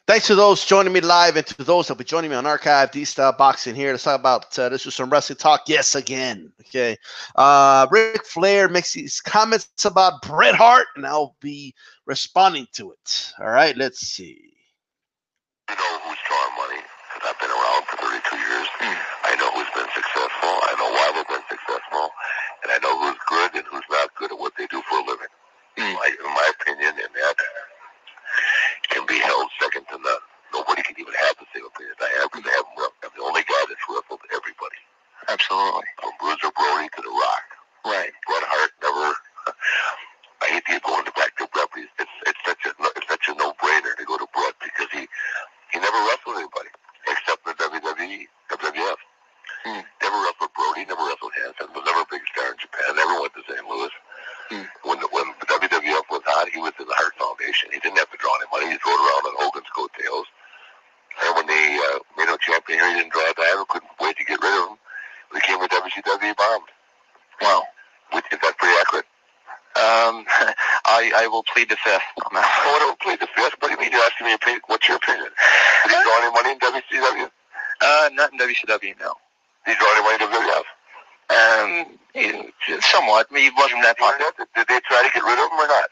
Thanks to those joining me live and to those that will be joining me on archive. DStyleBoxing here. Let's talk about this was some wrestling talk. Yes, again. Okay. Ric Flair makes these comments about Bret Hart, and I'll be responding to it. All right, let's see. I know who's drawing money because I've been around for 32 years. I know who's been successful. I know why they've been successful. And I know who's good and who's not good at what they do for a living. In my opinion, and that can be held second to none. Nobody can even have the same opinion I have because I'm the only guy that's wrestled everybody. Absolutely. From Bruiser Brody to The Rock. Right. Bret Hart never. I hate to keep going back to Bret, but it's such a no-brainer to go to Bret because he never wrestled anybody except the WWE, WWF. Never wrestled Brody, never wrestled Hanson, was never a big star in Japan, never went to St. Louis. When the WWF was hot, he was in the Hart Foundation. He didn't have to draw any money. He rode around on Hogan's coattails. And when they made him champion here, he didn't draw a dime. Couldn't wait to get rid of him. When he came with WCW, he bombed. Wow. Is that pretty accurate? I will plead the fifth on that. Oh, I don't plead the fifth. What do you mean? You're asking me opinion. What's your opinion? Did he draw any money in WCW? Not in WCW, no. Did he draw any money in WWF? Somewhat. He wasn't that popular. Did they try to get rid of him or not?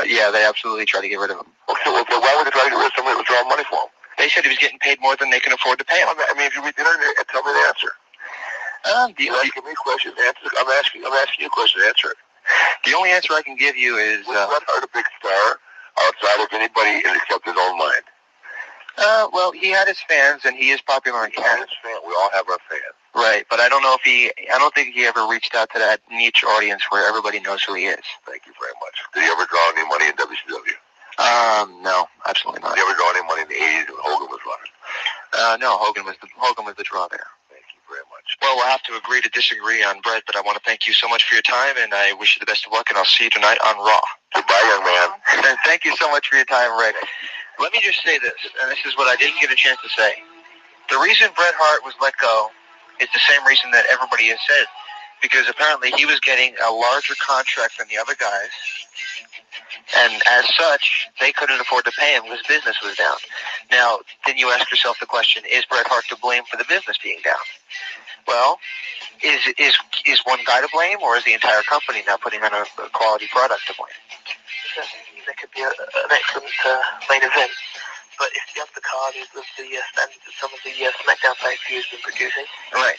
Yeah, they absolutely tried to get rid of him. Okay, well, why would they try to get rid of somebody that was drawing money for him? They said he was getting paid more than they can afford to pay him. I mean, if you read the internet, tell me the answer. You're asking me questions, answer. I'm asking you a question, answer it. The only answer I can give you is... Was Bret Hart a big star outside of anybody except his own mind? Well, he had his fans, and he is popular in Canada. We all have our fans. Right, but I don't think he ever reached out to that niche audience where everybody knows who he is. Thank you very much. Did he ever draw any money in WCW? No, absolutely not. Did he ever draw any money in the 80s when Hogan was running? No, Hogan was the draw there. Thank you very much. Well, we'll have to agree to disagree on Bret, but I want to thank you so much for your time, and I wish you the best of luck, and I'll see you tonight on Raw. Goodbye, young man. And thank you so much for your time, Rick. Let me just say this, and this is what I didn't get a chance to say. The reason Bret Hart was let go is the same reason that everybody has said, because apparently he was getting a larger contract than the other guys, and as such, they couldn't afford to pay him because business was down. Now, then you ask yourself the question, is Bret Hart to blame for the business being down? Well, is one guy to blame, or is the entire company not putting on a quality product to blame? There could be an excellent main event, but if the undercard is of the standards that some of the SmackDown pay-per-views have been producing, right,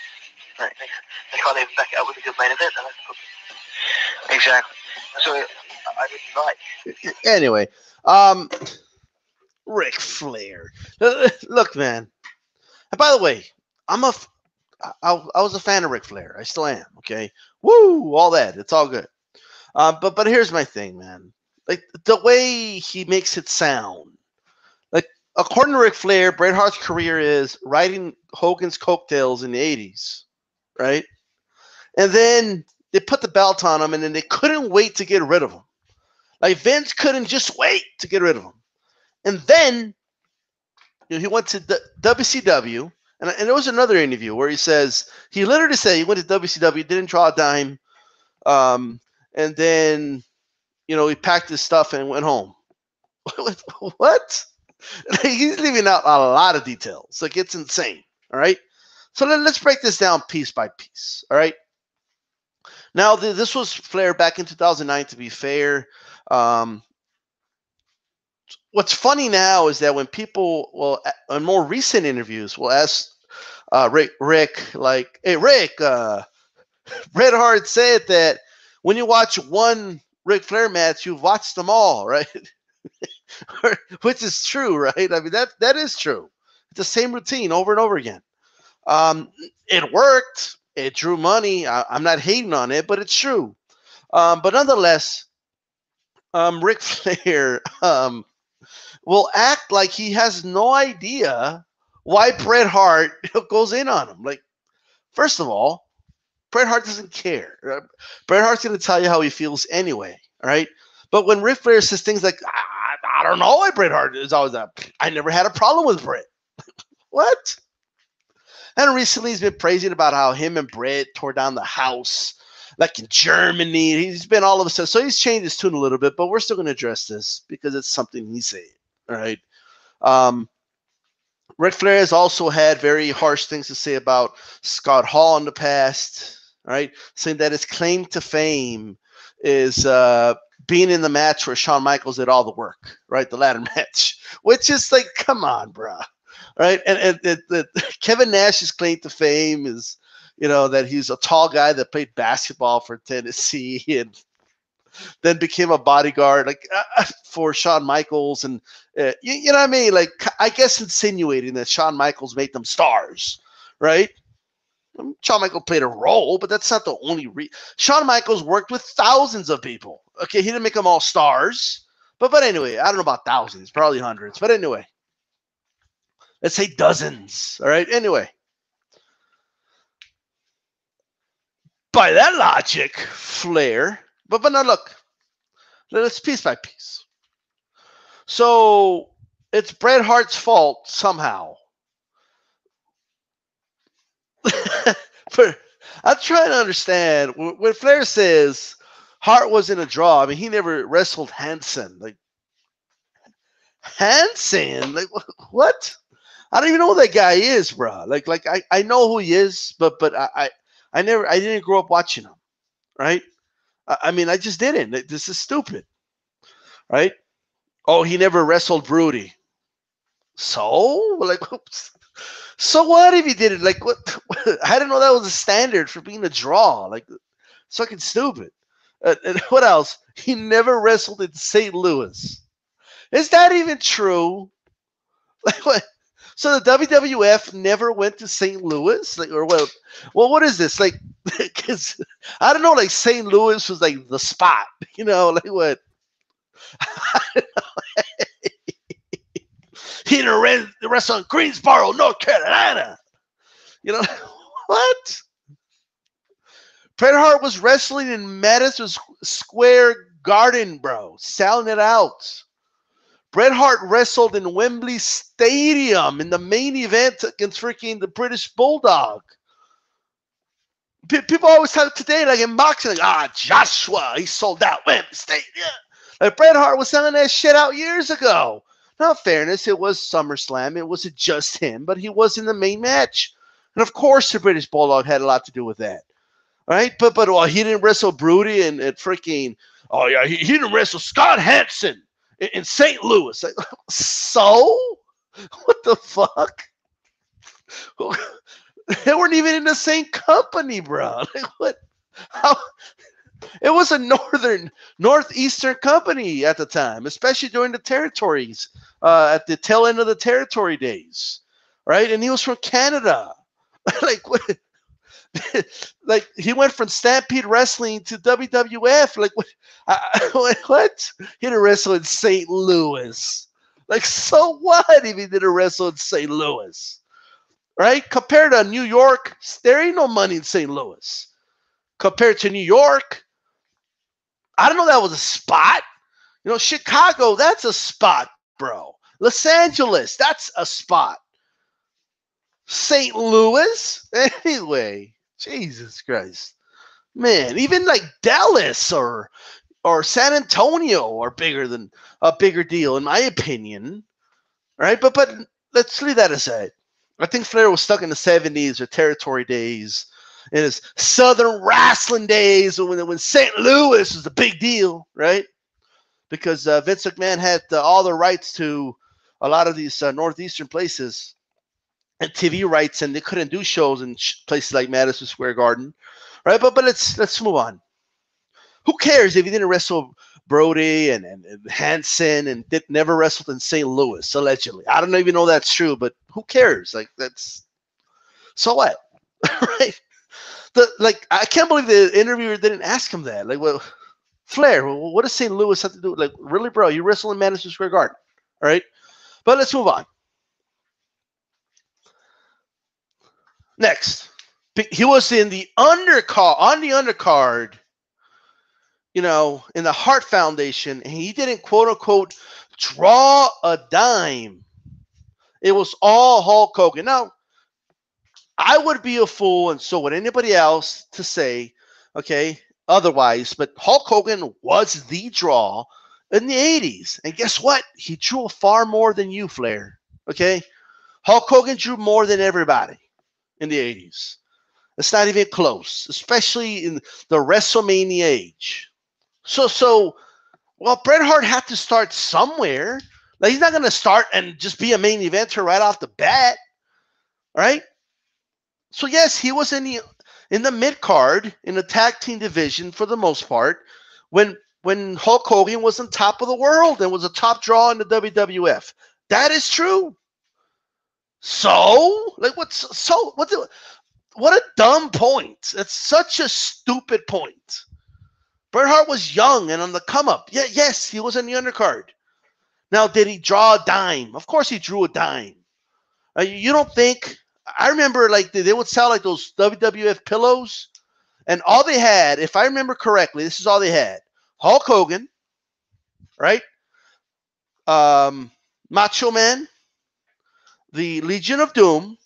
they can't even back it up with a good main event. That's the problem. Exactly. So I really like. Anyway, Ric Flair. Look, man. And by the way, I was a fan of Ric Flair. I still am. Okay. Woo! All that. It's all good. But here's my thing, man. Like the way he makes it sound. Like according to Ric Flair, Bret Hart's career is riding Hogan's coattails in the 80s, right? And then they put the belt on him, and then they couldn't wait to get rid of him. Like Vince couldn't just wait to get rid of him. And then he went to the WCW, and there was another interview where he says he literally said he went to WCW, didn't draw a dime, and then he packed his stuff and went home. What? He's leaving out a lot of details. Like it's insane. All right. So let's break this down piece by piece. All right. Now this was Flair back in 2009. To be fair, what's funny now is that when people in more recent interviews will ask Rick, like, "Hey Rick, Bret Hart said that when you watch one Ric Flair match, you've watched them all, right?" Which is true, right? I mean, that is true. It's the same routine over and over again. It worked. It drew money. I'm not hating on it, but it's true. But nonetheless, Ric Flair will act like he has no idea why Bret Hart goes in on him. Like, first of all, Bret Hart doesn't care. Bret Hart's going to tell you how he feels anyway, all right? But when Ric Flair says things like, I don't know why Bret Hart is always that, I never had a problem with Bret. What? And recently he's been praising about how him and Bret tore down the house, like in Germany. He's been all of a sudden. So he's changed his tune a little bit, but we're still going to address this because it's something he said, all right? Ric Flair has also had very harsh things to say about Scott Hall in the past, right? Saying that his claim to fame is being in the match where Shawn Michaels did all the work, right? The ladder match, which is like, come on, bro, right? And Kevin Nash's claim to fame is, that he's a tall guy that played basketball for Tennessee and then became a bodyguard for Shawn Michaels, and you know what I mean? Like, I guess insinuating that Shawn Michaels made them stars, right? Shawn Michaels played a role, but that's not the only reason. Shawn Michaels worked with thousands of people. Okay, he didn't make them all stars, but anyway, I don't know about thousands, probably hundreds. But anyway, let's say dozens. All right. Anyway, by that logic, Flair. But now look, let's piece by piece. So it's Bret Hart's fault somehow. I'm trying to understand when Flair says Hart was in a draw. I mean, he never wrestled Hansen. Like, Hansen? Like, what? I don't even know who that guy is, bro. Like I know who he is, but I didn't grow up watching him, right? I mean, I just didn't. This is stupid, right? Oh, he never wrestled Brody. So, like, so what if he did it? Like, what? I didn't know that was a standard for being a draw. Like, it's fucking stupid. And what else? He never wrestled in St. Louis. Is that even true? Like, what? So the WWF never went to St. Louis? Like, or well, what is this? Like, because I don't know. Like, St. Louis was like the spot. Like what? He didn't wrestle in Greensboro, North Carolina. What? Bret Hart was wrestling in Madison Square Garden, bro, selling it out. Bret Hart wrestled in Wembley Stadium in the main event against freaking the British Bulldog. People always talk today, like in boxing, like, Joshua, he sold out Wembley Stadium. Like, Bret Hart was selling that shit out years ago. Now, in fairness, it was SummerSlam. It wasn't just him, but he was in the main match. And of course, the British Bulldog had a lot to do with that. Right? But he didn't wrestle Brody and freaking, oh yeah, he didn't wrestle Scott Hansen in St. Louis. Like, so? What the fuck? They weren't even in the same company, bro. Like, what? How? It was a northeastern company at the time, especially during the territories, at the tail end of the territory days, right? And he was from Canada. Like, what? Like, he went from Stampede Wrestling to WWF. Like, what? What? He didn't wrestle in St. Louis. Like, so what if he didn't wrestle in St. Louis? Right? Compared to New York, there ain't no money in St. Louis. Compared to New York, I don't know that was a spot. Chicago, that's a spot, bro. Los Angeles, that's a spot. St. Louis? Anyway, Jesus Christ. Man, even like Dallas or San Antonio are a bigger deal, in my opinion. Right? But let's leave that aside. I think Flair was stuck in the 70s or territory days, in his Southern wrestling days, when St. Louis was a big deal, right? Because Vince McMahon had all the rights to a lot of these northeastern places and TV rights, and they couldn't do shows in places like Madison Square Garden, right? But let's move on. Who cares if he didn't wrestle Brody and Hansen and never wrestled in St. Louis, allegedly? I don't even know that's true, but who cares? Like, that's so what, right? I can't believe the interviewer didn't ask him that. Like, well, Flair, what does St. Louis have to do? Like, really, bro? You wrestle in Madison Square Garden, all right? But let's move on. Next, he was in the undercard, in the Hart Foundation, and he didn't, quote unquote, draw a dime. It was all Hulk Hogan. Now, I would be a fool, and so would anybody else, to say, okay, otherwise. But Hulk Hogan was the draw in the 80s. And guess what? He drew far more than you, Flair. Okay? Hulk Hogan drew more than everybody in the 80s. It's not even close, especially in the WrestleMania age. Well, Bret Hart had to start somewhere. Like, he's not going to start and just be a main eventer right off the bat, right? So yes, he was in the mid card in the tag team division for the most part when Hulk Hogan was on top of the world and was a top draw in the WWF. That is true. So, like, what a dumb point. That's such a stupid point. Bret Hart was young and on the come up. Yeah, yes, he was in the undercard. Now, did he draw a dime? Of course he drew a dime. You don't think... I remember, like, they would sell, like, those WWF pillows, and all they had, if I remember correctly, this is all they had. Hulk Hogan, right? Macho Man, the Legion of Doom.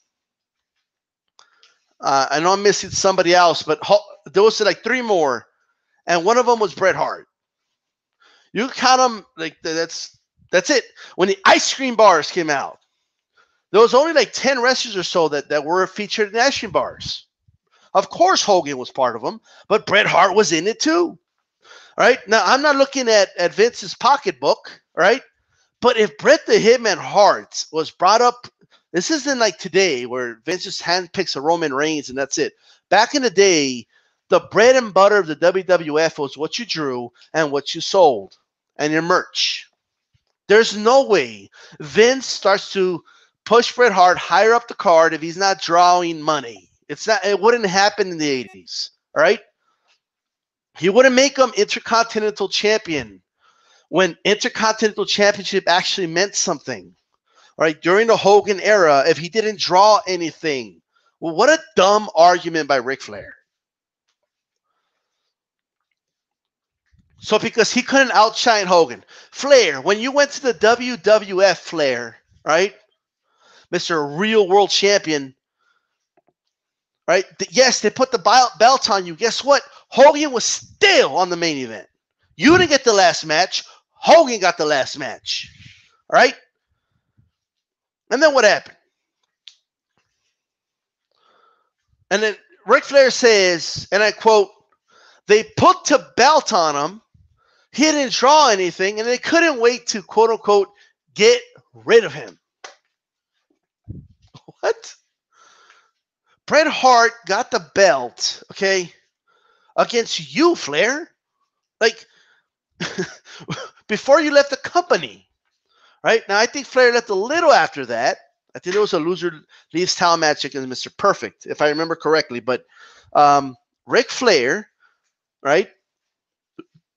I know I'm missing somebody else, but there was, like, 3 more, and one of them was Bret Hart. You count them, like, that's it. When the ice cream bars came out, there was only like 10 wrestlers or so that were featured in the ice cream bars. Of course, Hogan was part of them, but Bret Hart was in it too. All right? Now, I'm not looking at Vince's pocketbook, right? But if Bret the Hitman Hart was brought up, this isn't like today where Vince just handpicks a Roman Reigns and that's it. Back in the day, the bread and butter of the WWF was what you drew and what you sold and your merch. There's no way Vince starts to push Bret Hart higher up the card if he's not drawing money. It wouldn't happen in the 80s. All right? He wouldn't make him Intercontinental Champion when Intercontinental Championship actually meant something. All right? During the Hogan era, if he didn't draw anything. Well, what a dumb argument by Ric Flair. So because he couldn't outshine Hogan. Flair, when you went to the WWF, Flair, right? Mr. Real World Champion, right? Yes, they put the belt on you. Guess what? Hogan was still on the main event. You didn't get the last match. Hogan got the last match. All right? And then what happened? And then Ric Flair says, and I quote, they put the belt on him. He didn't draw anything, and they couldn't wait to, quote unquote, get rid of him. What? Bret Hart got the belt, okay, against you, Flair. Like, before you left the company, right? Now, I think Flair left a little after that. I think there was a loser leaves town match against Mr. Perfect, if I remember correctly. But Ric Flair, right?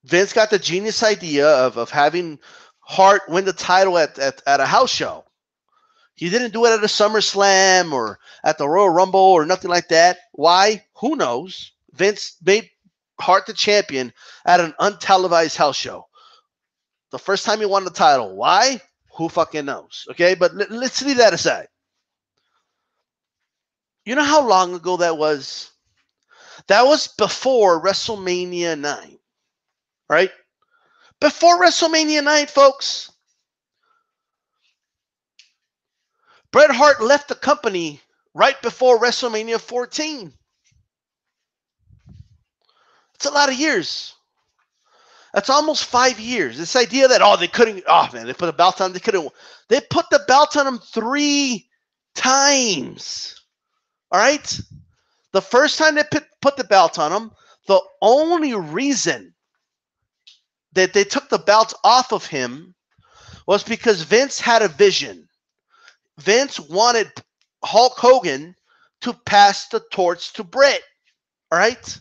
Vince got the genius idea of having Hart win the title at a house show. He didn't do it at a SummerSlam or at the Royal Rumble or nothing like that. Why? Who knows? Vince made Hart the champion at an untelevised house show. The first time he won the title. Why? Who fucking knows? Okay, but let's leave that aside. You know how long ago that was? That was before WrestleMania 9. Right? Before WrestleMania 9, folks. Bret Hart left the company right before WrestleMania 14. It's a lot of years. That's almost 5 years. This idea that, they couldn't, they put the belt on him. They put the belt on him 3 times. All right? The first time they put the belt on him, the only reason that they took the belt off of him was because Vince had a vision. Vince wanted Hulk Hogan to pass the torch to Bret. All right?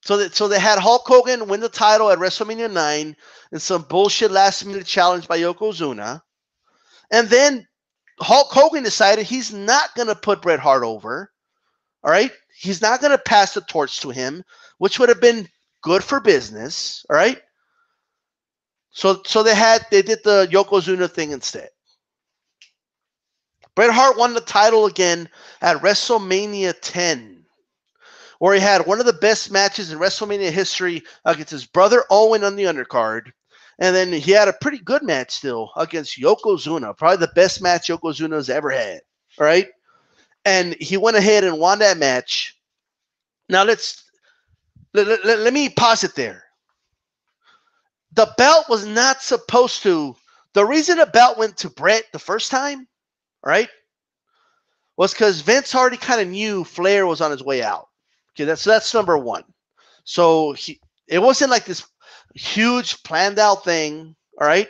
So they had Hulk Hogan win the title at WrestleMania 9 in some bullshit last-minute challenge by Yokozuna. And then Hulk Hogan decided he's not going to put Bret Hart over. All right? He's not going to pass the torch to him, which would have been good for business. All right? So they did the Yokozuna thing instead. Bret Hart won the title again at WrestleMania 10, where he had one of the best matches in WrestleMania history against his brother Owen on the undercard. And then he had a pretty good match still against Yokozuna, probably the best match Yokozuna's ever had. All right. And he went ahead and won that match. Now let me pause it there. The belt was not supposed to. The reason the belt went to Bret the first time, right, was because Vince already kind of knew Flair was on his way out. Okay, that's number one. So it wasn't like this huge planned out thing. All right,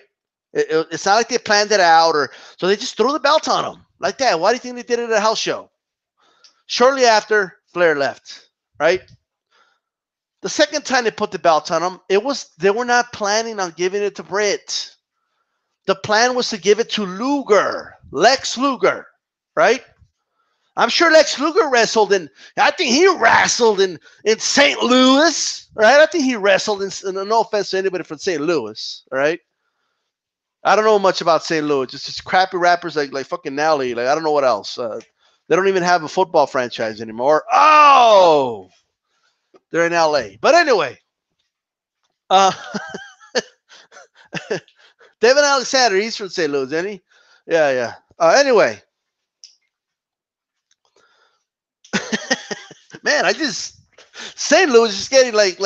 it's not like they planned it out, or so they just threw the belt on him like that. Why do you think they did it at a house show? Shortly after Flair left, right? The second time they put the belt on him, they were not planning on giving it to Bret. The plan was to give it to Luger, Lex Luger, right? I'm sure Lex Luger wrestled I think he wrestled in St. Louis, right? I think he wrestled in no offense to anybody from St. Louis, all right? I don't know much about St. Louis. Just crappy rappers like fucking Nally. Like, I don't know what else. They don't even have a football franchise anymore. Oh! They're in LA. But anyway, Devin Alexander, he's from St. Louis, isn't he? Yeah. Anyway. Man, St. Louis is just getting like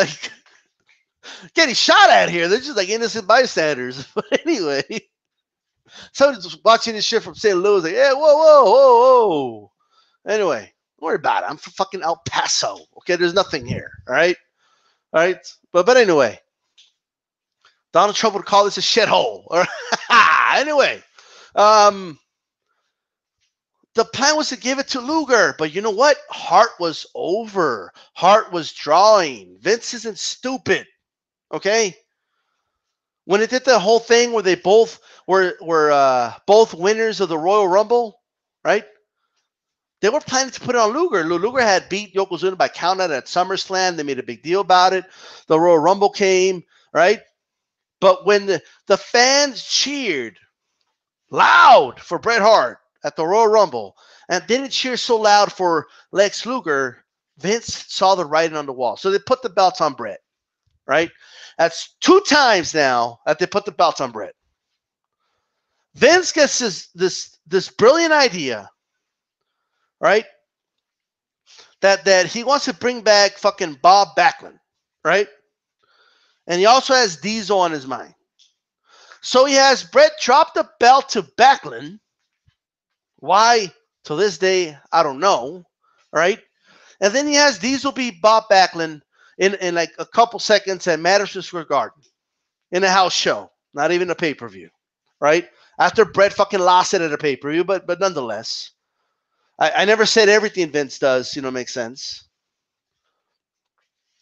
getting shot at here. They're just like innocent bystanders. But anyway, somebody's watching this shit from St. Louis, like, yeah, whoa. Anyway, don't worry about it. I'm from fucking El Paso. Okay, there's nothing here. All right. But anyway, Donald Trump would call this a shithole. Anyway, the plan was to give it to Luger, but you know what? Hart was over. Hart was drawing. Vince isn't stupid. Okay. When it did the whole thing where they both were both winners of the Royal Rumble, right? They were planning to put it on Luger. Luger had beat Yokozuna by count out at SummerSlam. They made a big deal about it. The Royal Rumble came, right? But when the fans cheered loud for Bret Hart at the Royal Rumble and didn't cheer so loud for Lex Luger, Vince saw the writing on the wall. So they put the belts on Bret, right? That's 2 times now that they put the belts on Bret. Vince gets this brilliant idea, right? That he wants to bring back fucking Bob Backlund, right? And he also has Diesel on his mind. So he has Bret drop the belt to Backlund. Why? To this day, I don't know, right? And then he has Diesel beat Bob Backlund in like a couple seconds at Madison Square Garden in a house show, not even a pay-per-view, right? After Bret fucking lost it at a pay-per-view, but nonetheless. I never said everything Vince does, makes sense.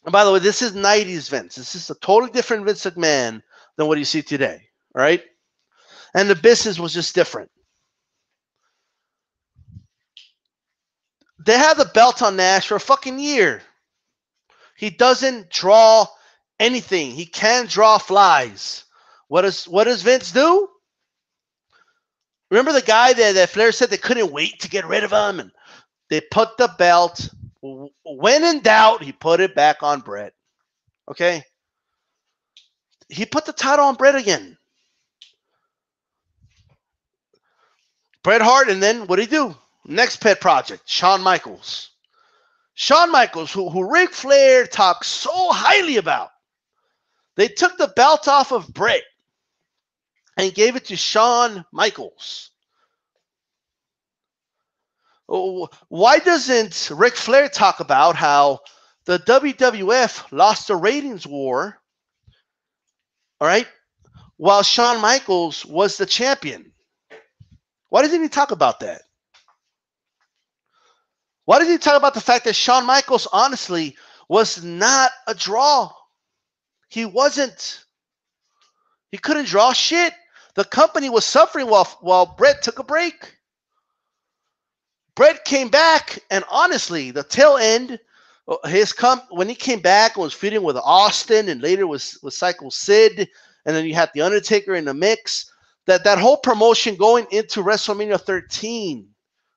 And by the way, this is 90s Vince. This is a totally different Vince McMahon than what you see today, right? And the business was just different. They had the belt on Nash for a fucking year. He doesn't draw anything. He can't draw flies. What does Vince do? Remember the guy that Flair said they couldn't wait to get rid of him? And they put the belt. When in doubt, he put it back on Bret. Okay? He put the title on Bret again. Bret Hart, and then what did he do? Next pet project, Shawn Michaels. Shawn Michaels, who Ric Flair talks so highly about. They took the belt off of Bret and gave it to Shawn Michaels. Why doesn't Ric Flair talk about how the WWF lost the ratings war, all right, while Shawn Michaels was the champion? Why doesn't he talk about that? Why doesn't he talk about the fact that Shawn Michaels, honestly, was not a draw? He wasn't. He couldn't draw shit. The company was suffering while Bret took a break. Bret came back, and honestly, the tail end, when he came back and was feuding with Austin, and later with Psycho Sid, and then you had The Undertaker in the mix, that whole promotion going into WrestleMania 13,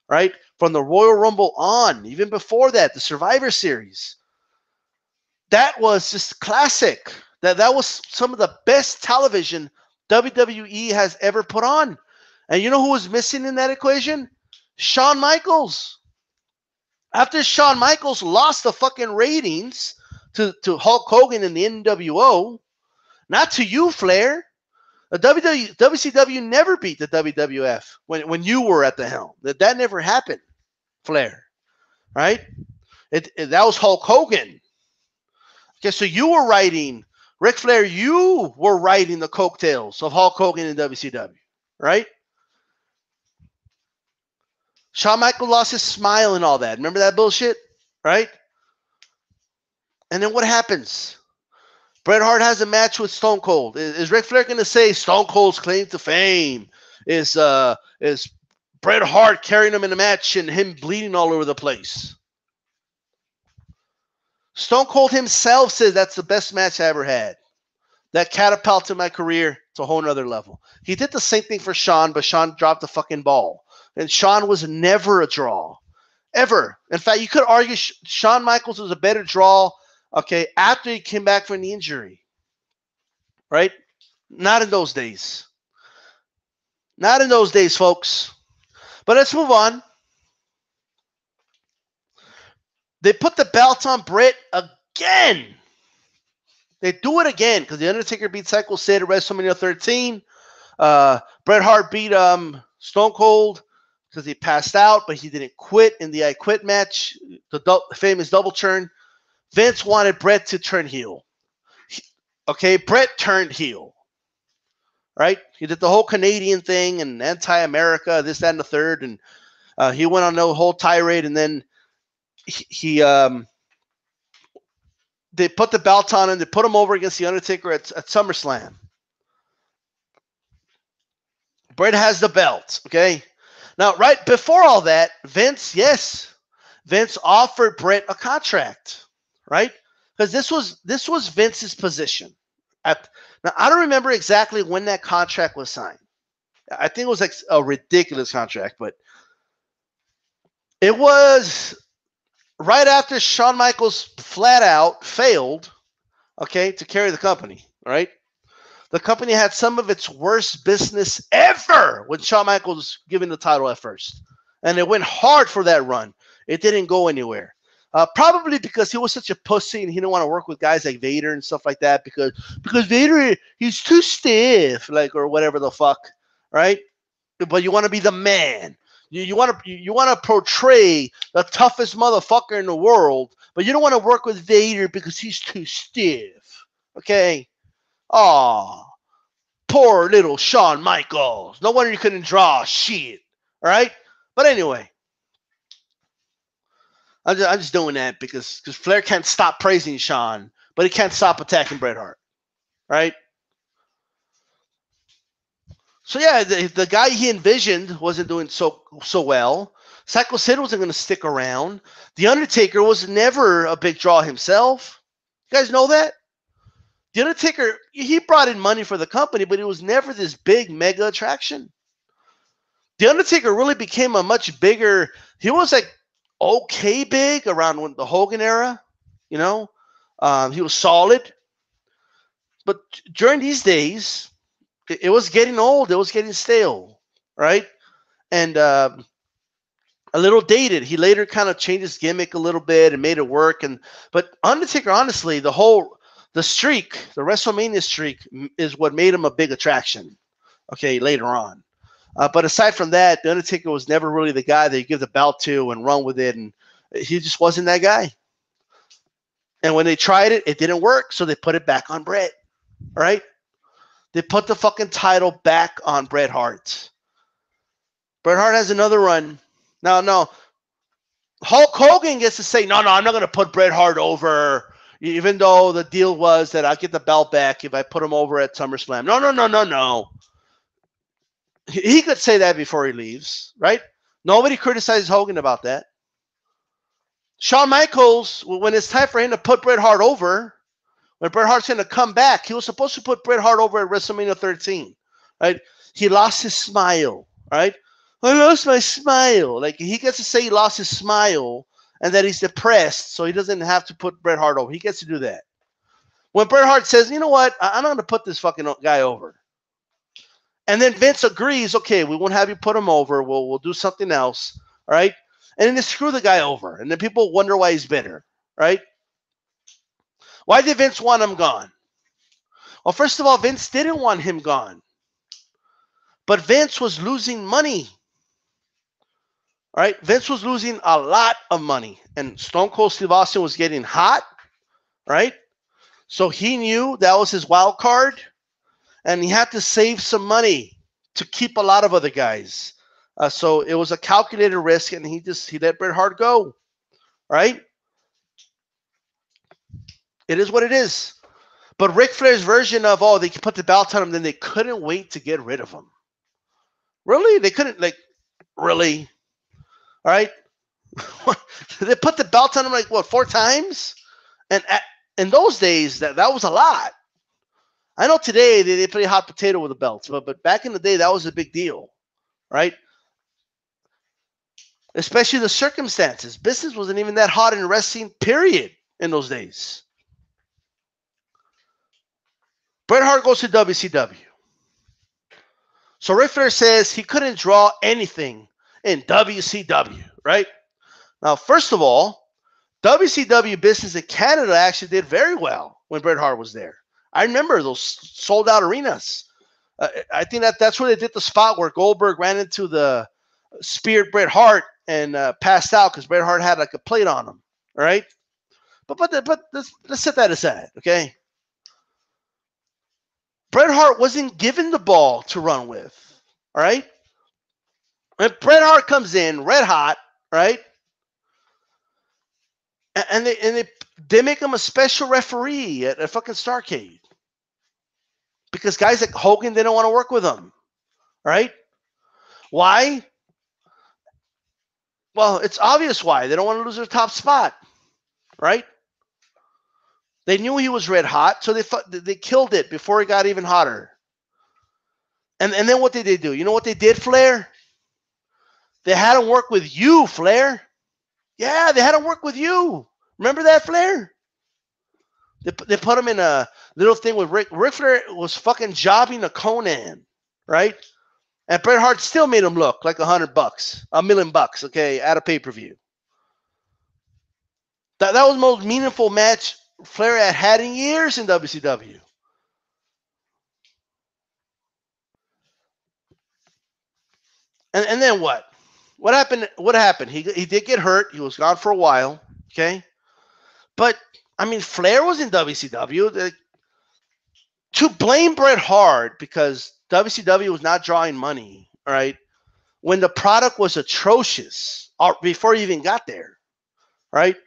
right? From the Royal Rumble on, even before that, the Survivor Series. That was just classic. That was some of the best television WWE has ever put on. And you know who was missing in that equation? Shawn Michaels. After Shawn Michaels lost the fucking ratings to Hulk Hogan in the NWO, not to you, Flair. The WCW never beat the WWF when you were at the helm. That never happened, Flair. Right? That was Hulk Hogan. Okay, so you were riding, Ric Flair, you were riding the coattails of Hulk Hogan in WCW, right? Shawn Michaels lost his smile and all that. Remember that bullshit, right? And then what happens? Bret Hart has a match with Stone Cold. Is Ric Flair going to say Stone Cold's claim to fame is Bret Hart carrying him in a match and him bleeding all over the place? Stone Cold himself says that's the best match I ever had. That catapulted my career to a whole nother level. He did the same thing for Shawn, but Shawn dropped the fucking ball. And Shawn was never a draw. Ever. In fact, you could argue Shawn Michaels was a better draw, okay, after he came back from the injury. Right? Not in those days. Not in those days, folks. But let's move on. They put the belt on Bret again. They do it again because The Undertaker beat Psycho Sid at WrestleMania 13. Bret Hart beat Stone Cold because he passed out, but he didn't quit in the I Quit match, the famous double turn. Vince wanted Bret to turn heel. Okay, Bret turned heel. Right? He did the whole Canadian thing and anti-America, this, that, and the third. And he went on the whole tirade, and then they put the belt on him. They put him over against The Undertaker at SummerSlam. Bret has the belt, okay? Now, right before all that, Vince offered Bret a contract, right? Because this was Vince's position. Now, I don't remember exactly when that contract was signed. I think it was like a ridiculous contract, but it was right after Shawn Michaels flat out failed, okay, to carry the company, right? The company had some of its worst business ever when Shawn Michaels was given the title at first. And it went hard for that run. It didn't go anywhere. Probably because he was such a pussy and he didn't want to work with guys like Vader and stuff like that because Vader, he's too stiff, like, or whatever the fuck, right? But you want to be the man. You want to portray the toughest motherfucker in the world, but you don't want to work with Vader because he's too stiff. Okay? Aw, poor little Shawn Michaels. No wonder you couldn't draw shit. All right? But anyway, I'm just doing that because Flair can't stop praising Shawn, but he can't stop attacking Bret Hart. Right? So yeah, the guy he envisioned wasn't doing so well. Psycho Sid wasn't going to stick around. The Undertaker was never a big draw himself. You guys know that? The Undertaker, he brought in money for the company, but it was never this big mega attraction. The Undertaker really became a much bigger. He was like okay big around the Hogan era, you know. He was solid, but during these days, it was getting old. It was getting stale, right? And a little dated. He later kind of changed his gimmick a little bit and made it work. But Undertaker, honestly, the streak, the WrestleMania streak, is what made him a big attraction. Okay, later on. But aside from that, the Undertaker was never really the guy that you give the belt to and run with it, and he just wasn't that guy. And when they tried it, it didn't work, so they put it back on Bret. All right? They put the fucking title back on Bret Hart. Bret Hart has another run. No. Hulk Hogan gets to say, no, I'm not going to put Bret Hart over, even though the deal was that I'll get the belt back if I put him over at SummerSlam. No. He could say that before he leaves, right? Nobody criticizes Hogan about that. Shawn Michaels, when it's time for him to put Bret Hart over, when Bret Hart's going to come back, he was supposed to put Bret Hart over at WrestleMania 13, right? He lost his smile, right? I lost my smile. Like, he gets to say he lost his smile and that he's depressed, so he doesn't have to put Bret Hart over. He gets to do that. When Bret Hart says, you know what, I'm not going to put this fucking guy over. And then Vince agrees, okay, we won't have you put him over. We'll do something else, all right? And then they screw the guy over. And then people wonder why he's bitter, right? Why did Vince want him gone? Well, first of all, Vince didn't want him gone. But Vince was losing money. All right? Vince was losing a lot of money. And Stone Cold Steve Austin was getting hot, right? So he knew that was his wild card. And he had to save some money to keep a lot of other guys. So it was a calculated risk, and he let Bret Hart go, right? It is what it is. But Ric Flair's version of, oh, they put the belt on him, then they couldn't wait to get rid of him. Really? They couldn't, really? All right? They put the belt on him, 4 times? And in those days, that was a lot. I know today they play hot potato with the belts, but back in the day, that was a big deal, right? Especially the circumstances. Business wasn't even that hot in wrestling, period, in those days. Bret Hart goes to WCW. So Ric Flair says he couldn't draw anything in WCW, right? Now, first of all, WCW business in Canada actually did very well when Bret Hart was there. I remember those sold-out arenas. I think that's where they did the spot where Goldberg ran into the speared Bret Hart and passed out because Bret Hart had a plate on him. All right, but let's set that aside, okay? Bret Hart wasn't given the ball to run with. All right, and Bret Hart comes in red hot, right? And they make him a special referee at a fucking Starrcade. Because guys like Hogan, they don't want to work with him. Right? Why? Well, it's obvious why. They don't want to lose their top spot. Right? They knew he was red hot, so they killed it before it got even hotter. And then what did they do? You know what they did, Flair? They had him work with you, Flair. Yeah, they had him work with you. Remember that, Flair? They put him in a little thing with Ric Flair was fucking jobbing a Conan, right? And Bret Hart still made him look like $100, $1 million, okay, at a pay-per-view. That was the most meaningful match Flair had in years in WCW. And then what? What happened? He did get hurt. He was gone for a while, okay? But I mean, Flair was in WCW. To blame Bret Hart because WCW was not drawing money, all right, when the product was atrocious before he even got there, right?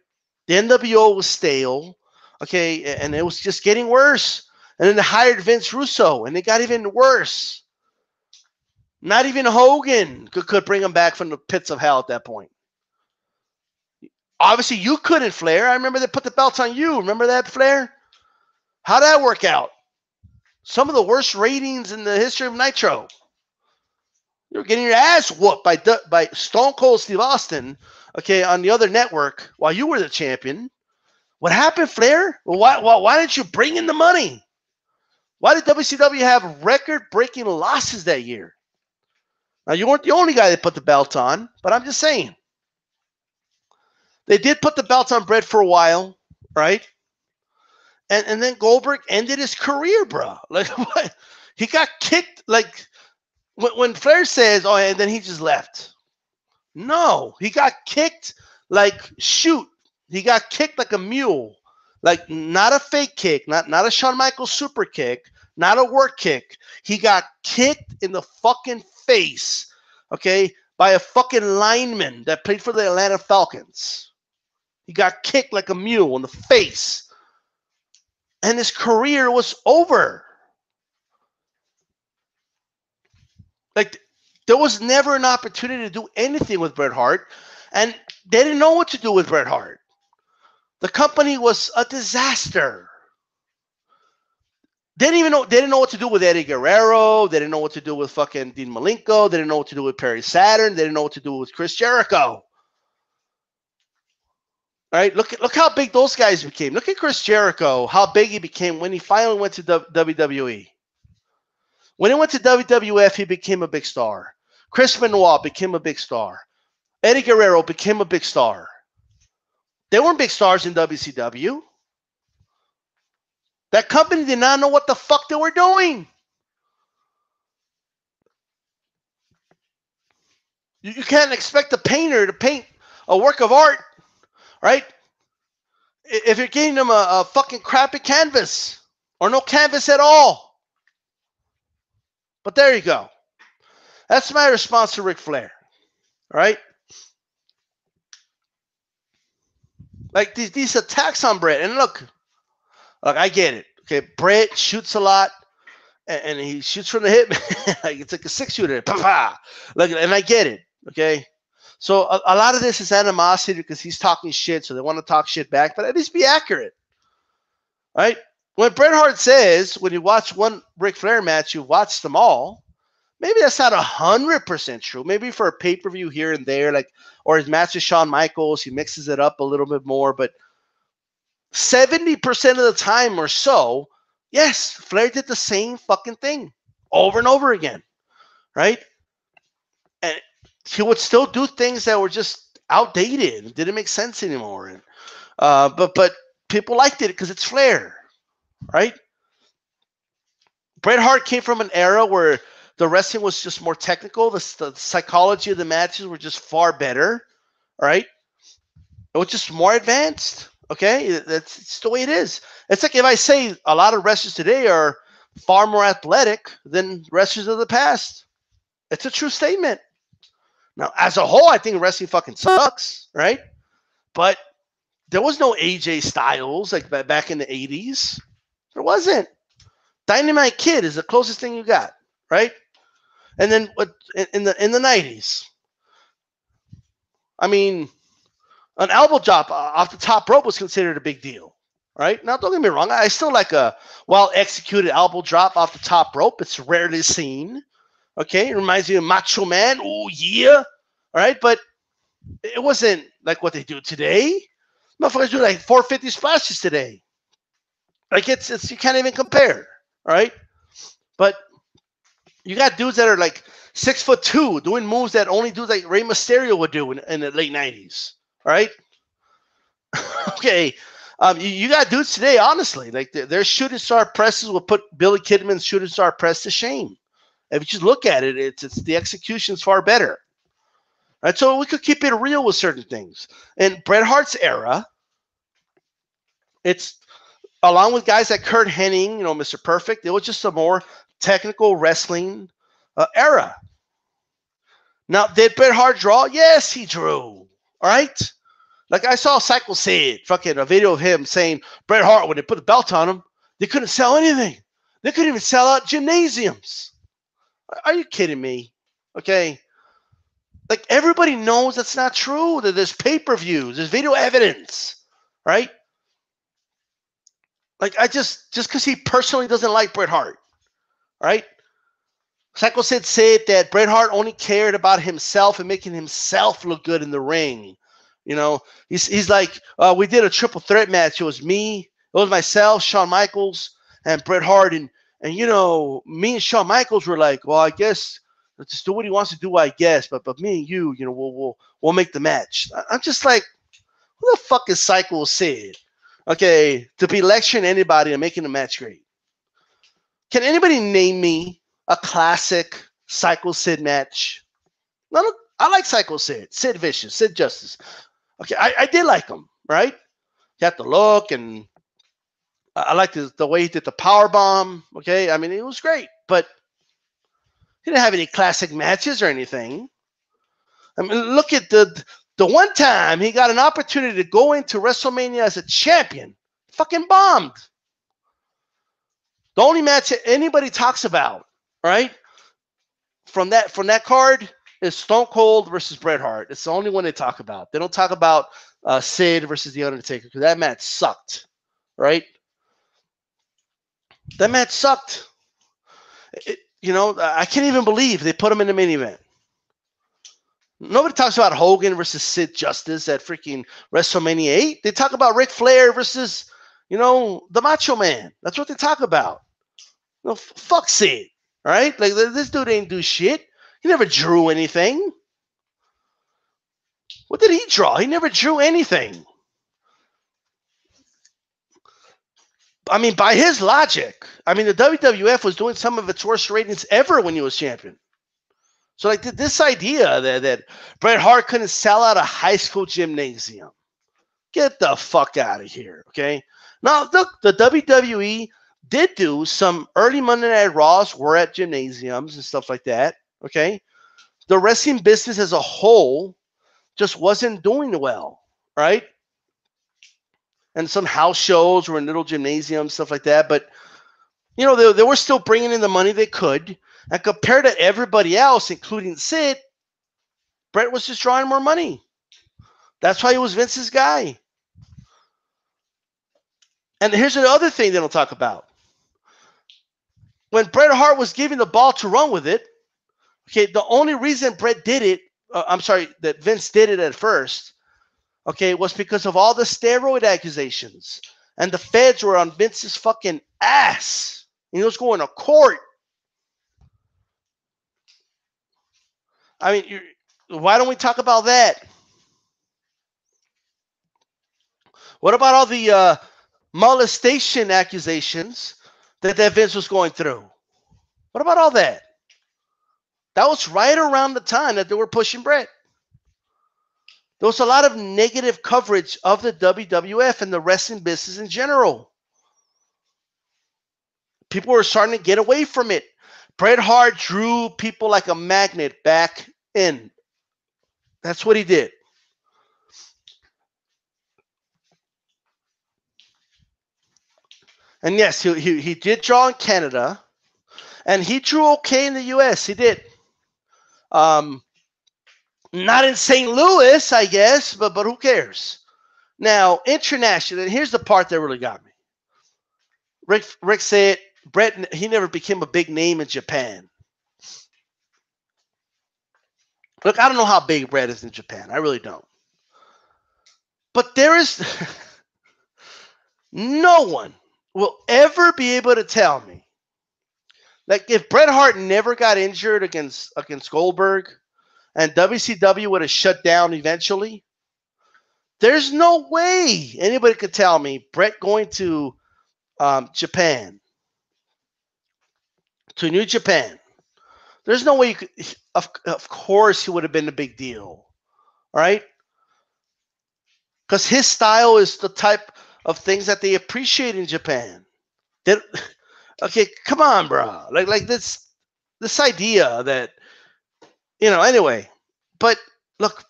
The NWO was stale, okay, and it was just getting worse. And then they hired Vince Russo, and it got even worse. Not even Hogan could bring him back from the pits of hell at that point. Obviously, you couldn't, Flair. I remember they put the belts on you. Remember that, Flair? How'd that work out? Some of the worst ratings in the history of Nitro. You were getting your ass whooped by Stone Cold Steve Austin, okay, on the other network while you were the champion. What happened, Flair? Well, why didn't you bring in the money? Why did WCW have record-breaking losses that year? Now, you weren't the only guy that put the belt on, but I'm just saying. They did put the belt on Bret for a while, right? And then Goldberg ended his career, bro. Like, what? He got kicked. Like, when Flair says, oh, and then he just left. No, he got kicked like, shoot. He got kicked like a mule. Like, not a fake kick, not a Shawn Michaels super kick, not a work kick. He got kicked in the fucking face, okay, by a fucking lineman that played for the Atlanta Falcons. He got kicked like a mule in the face. And his career was over. Like, there was never an opportunity to do anything with Bret Hart, and they didn't know what to do with Bret Hart. The company was a disaster. They didn't know what to do with Eddie Guerrero. They didn't know what to do with fucking Dean Malenko. They didn't know what to do with Perry Saturn. They didn't know what to do with Chris Jericho. Right? Look how big those guys became. Look at Chris Jericho, how big he became when he finally went to WWE. When he went to WWF, he became a big star. Chris Benoit became a big star. Eddie Guerrero became a big star. They weren't big stars in WCW. That company did not know what the fuck they were doing. You can't expect a painter to paint a work of art, right? If you're getting them a fucking crappy canvas or no canvas at all. But there you go. That's my response to Ric Flair, right? Like these attacks on Bret. And look, I get it. Okay, Bret shoots a lot, and he shoots from the hip. Like it's like a 6-shooter. Like, and I get it. Okay, so a lot of this is animosity because he's talking shit, so they want to talk shit back. But at least be accurate, right? When Bret Hart says, when you watch one Ric Flair match, you watch them all. Maybe that's not 100% true. Maybe for a pay-per-view here and there, like, or his match with Shawn Michaels, he mixes it up a little bit more. But 70% of the time or so, yes, Flair did the same fucking thing over and over again, right? And he would still do things that were just outdated and didn't make sense anymore. And but people liked it because it's Flair, right? Bret Hart came from an era where the wrestling was just more technical. The psychology of the matches were just far better, right? It was just more advanced. Okay, it's the way it is. It's like if I say a lot of wrestlers today are far more athletic than wrestlers of the past. It's a true statement. Now, as a whole, I think wrestling fucking sucks, right? But there was no AJ Styles like back in the 80s. There wasn't. Dynamite Kid is the closest thing you got, right? And then in the 90s, I mean, an elbow drop off the top rope was considered a big deal, right? Now, don't get me wrong. I still like a well-executed elbow drop off the top rope. It's rarely seen. Okay, it reminds me of Macho Man. Oh, yeah. All right, but it wasn't like what they do today. Motherfuckers do like 450 splashes today. Like it's you can't even compare. All right, but you got dudes that are like 6'2" doing moves that only dudes like Rey Mysterio would do in the late 90s. All right, okay. You got dudes today, honestly, like their shooting star presses will put Billy Kidman's shooting star press to shame. If you just look at it, it's the execution's far better. Right? So we could keep it real with certain things. In Bret Hart's era, it's along with guys like Kurt Hennig, Mr. Perfect, it was just a more technical wrestling era. Now, did Bret Hart draw? Yes, he drew. All right? Like I saw Cycle Sid, fucking a video of him saying Bret Hart, when they put the belt on him, they couldn't sell anything. They couldn't even sell out gymnasiums. Are you kidding me? Okay. Like everybody knows that's not true. That there's pay-per-views, there's video evidence, right? Like I just because he personally doesn't like Bret Hart, right? Psycho Sid said that Bret Hart only cared about himself and making himself look good in the ring. He's like, we did a triple threat match. It was me, it was myself, Shawn Michaels, and Bret Hart, and me and Shawn Michaels were like, well, I guess let's just do what he wants to do, I guess. But me and you, we'll make the match. I'm just like, who the fuck is Psycho Sid? Okay, to be lecturing anybody and making the match great. Can anybody name me a classic Psycho Sid match? No, I like Psycho Sid, Sid Vicious, Sid Justice. Okay, I did like him, right? He had the look, and I liked the way he did the power bomb. Okay, I mean, it was great, but he didn't have any classic matches or anything. I mean, look at the one time he got an opportunity to go into WrestleMania as a champion, fucking bombed. The only match that anybody talks about, right, from that card is Stone Cold versus Bret Hart. It's the only one they talk about. They don't talk about Sid versus The Undertaker because that match sucked, right? That match sucked. I can't even believe they put him in the main event. Nobody talks about Hogan versus Sid Justice at freaking WrestleMania 8. They talk about Ric Flair versus, the Macho Man. That's what they talk about. Fuck Sid. All right? Like, this dude ain't do shit. He never drew anything. What did he draw? He never drew anything. I mean, by his logic, the WWF was doing some of its worst ratings ever when he was champion. So, like, this idea that Bret Hart couldn't sell out a high school gymnasium, get the fuck out of here, okay? Now, look, the WWE did do some early Monday Night Raws were at gymnasiums and stuff like that, okay? The wrestling business as a whole just wasn't doing well, right? And some house shows were in little gymnasiums, stuff like that. But, they were still bringing in the money they could. And compared to everybody else, including Sid, Bret was just drawing more money. That's why he was Vince's guy. And here's the other thing they don't talk about. When Bret Hart was giving the ball to run with it, okay, the only reason Bret did it, that Vince did it at first, okay, was because of all the steroid accusations. And the feds were on Vince's fucking ass. And he was going to court. Why don't we talk about that? What about all the molestation accusations that Vince was going through? What about all that? That was right around the time that they were pushing Bret. There was a lot of negative coverage of the WWF and the wrestling business in general. People were starting to get away from it. Bret Hart drew people like a magnet back in. That's what he did. And yes, he did draw in Canada, and he drew okay in the U.S. He did. Not in St. Louis, I guess, but who cares? Now, international, and here's the part that really got me. Rick said Bret, he never became a big name in Japan. Look, I don't know how big Bret is in Japan. I really don't. But there is no one will ever be able to tell me, like, if Bret Hart never got injured against Goldberg and WCW would have shut down eventually, there's no way anybody could tell me Bret going to Japan, to New Japan, there's no way you could. Of course, he would have been a big deal, all right? Because his style is the type of things that they appreciate in Japan. Okay, come on, bro. Like this idea that, anyway. But look,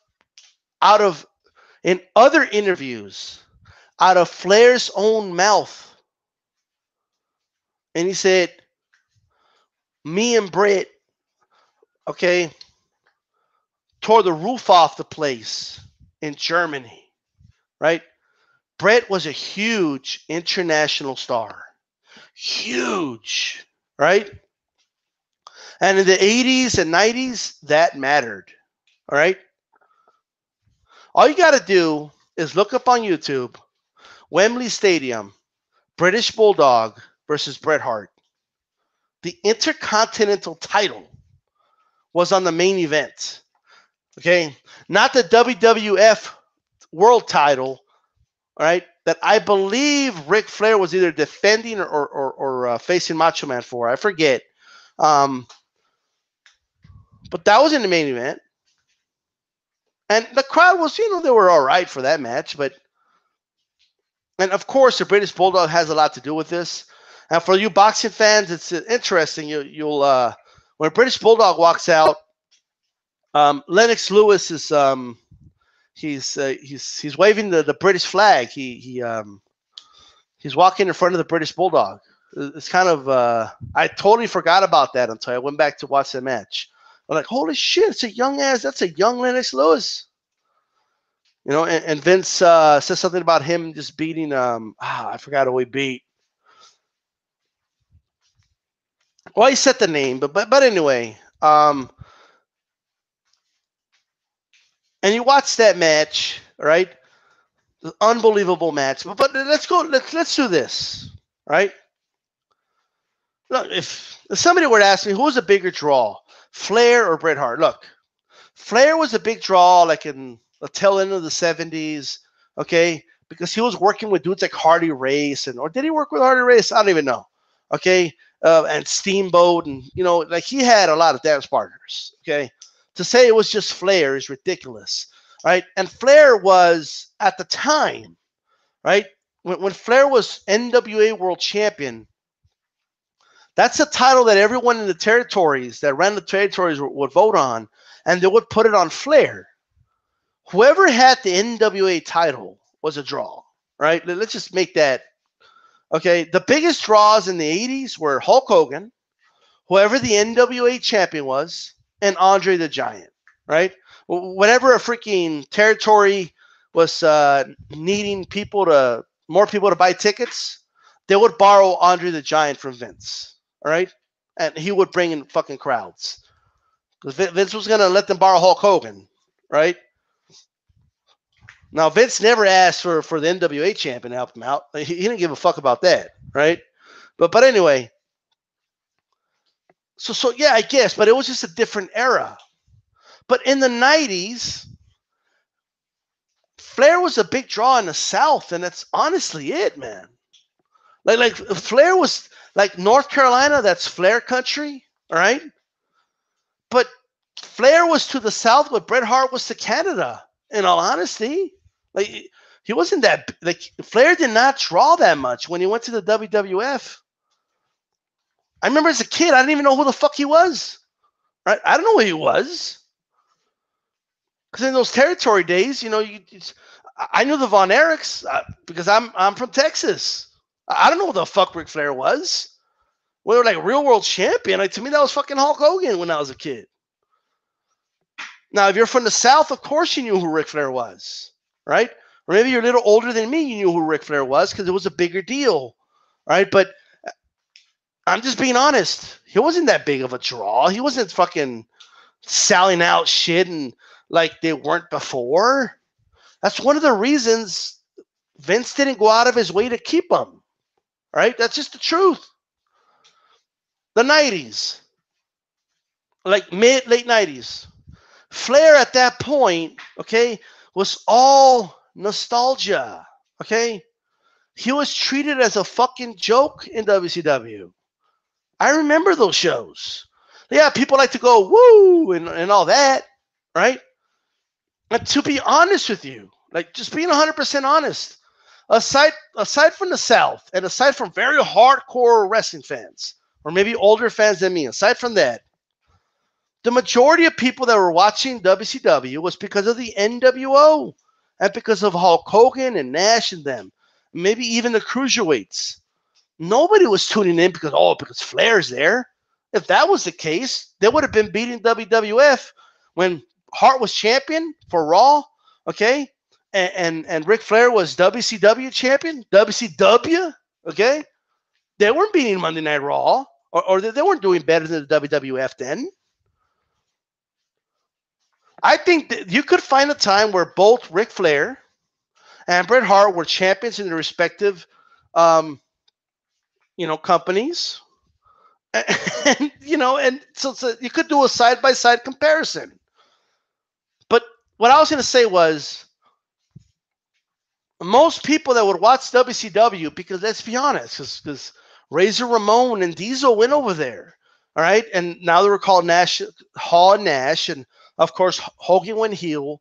in other interviews, out of Flair's own mouth, and he said, me and Bret, okay, tore the roof off the place in Germany, right? Bret was a huge international star. Huge, right? And in the 80s and 90s, that mattered, all right? All you got to do is look up on YouTube, Wembley Stadium, British Bulldog versus Bret Hart. The Intercontinental title was on the main event, okay? Not the WWF World title, all right, that I believe Ric Flair was either defending or facing Macho Man for. I forget. But that was in the main event. And the crowd was, they were all right for that match. And of course, the British Bulldog has a lot to do with this. And for you boxing fans, it's interesting. You'll when British Bulldog walks out, Lennox Lewis is he's waving the British flag. He's walking in front of the British Bulldog. It's kind of I totally forgot about that until I went back to watch the match. I'm like, holy shit, it's a young ass. That's a young Lennox Lewis. And Vince says something about him just beating I forgot who he beat. Well, he said the name, but anyway, And you watch that match, right? Unbelievable match. But let's go. Let's do this, right? Look, if somebody were to ask me who was a bigger draw, Flair or Bret Hart, look, Flair was a big draw, like in the tail end of the '70s, okay, because he was working with dudes like Hardy Race, or did he work with Hardy Race? I don't even know, okay, and Steamboat, and like he had a lot of dance partners, okay. To say it was just Flair is ridiculous, right? And Flair was at the time, right, when Flair was NWA World Champion. That's a title that everyone in the territories that ran the territories would vote on, and they would put it on Flair. Whoever had the NWA title was a draw, right? Let's just make that, okay? The biggest draws in the 80s were Hulk Hogan, whoever the NWA champion was, and Andre the Giant, right? Whenever a freaking territory was needing more people to buy tickets, they would borrow Andre the Giant from Vince. All right, and he would bring in fucking crowds because Vince was gonna let them borrow Hulk Hogan, right? Now Vince never asked for the NWA champion to help him out. He didn't give a fuck about that, right? But anyway, so yeah, I guess, but it was just a different era. But in the '90s, Flair was a big draw in the South, and that's honestly it, man. Like Flair was like North Carolina, that's Flair country, all right? But Flair was to the South what Bret Hart was to Canada, in all honesty. Like he wasn't that like Flair did not draw that much when he went to the WWF. I remember as a kid, I didn't even know who the fuck he was. Right? I don't know who he was. Because in those territory days, I knew the Von Erichs because I'm from Texas. I don't know who the fuck Ric Flair was. We were like real world champion. Like, to me, that was fucking Hulk Hogan when I was a kid. Now, if you're from the South, of course you knew who Ric Flair was, right? Or maybe you're a little older than me, you knew who Ric Flair was because it was a bigger deal, right? But I'm just being honest. He wasn't that big of a draw. He wasn't fucking selling out shit and like they weren't before. That's one of the reasons Vince didn't go out of his way to keep him. Right? That's just the truth. The 90s, like late 90s, Flair at that point, okay, was all nostalgia, okay? He was treated as a fucking joke in WCW. I remember those shows. Yeah, people like to go woo and all that, right? And to be honest with you, like just being 100% honest, aside from the South and aside from very hardcore wrestling fans, or maybe older fans than me, aside from that, the majority of people that were watching WCW was because of the NWO and because of Hulk Hogan and Nash and them, maybe even the cruiserweights. Nobody was tuning in because Flair's there. If that was the case, they would have been beating WWF when Hart was champion for Raw, okay? And Ric Flair was WCW champion, WCW, okay? They weren't beating Monday Night Raw, or they weren't doing better than the WWF then. I think that you could find a time where both Ric Flair and Bret Hart were champions in their respective, companies. And so you could do a side-by-side comparison. But what I was going to say was, most people that would watch WCW, because let's be honest, because Razor Ramon and Diesel went over there, all right? And now they were called Hall and Nash, and of course, Hogan went heel.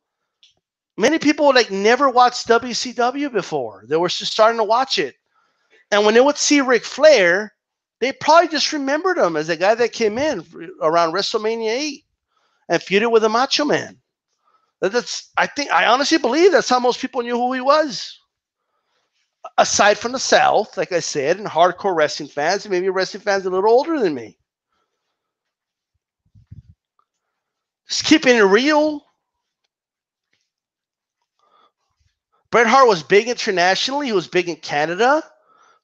Many people never watched WCW before. They were just starting to watch it. And when they would see Ric Flair, they probably just remembered him as a guy that came in around WrestleMania 8 and feuded with the Macho Man. I honestly believe that's how most people knew who he was. Aside from the South, like I said, and hardcore wrestling fans, and maybe wrestling fans a little older than me. Just keeping it real. Bret Hart was big internationally. He was big in Canada,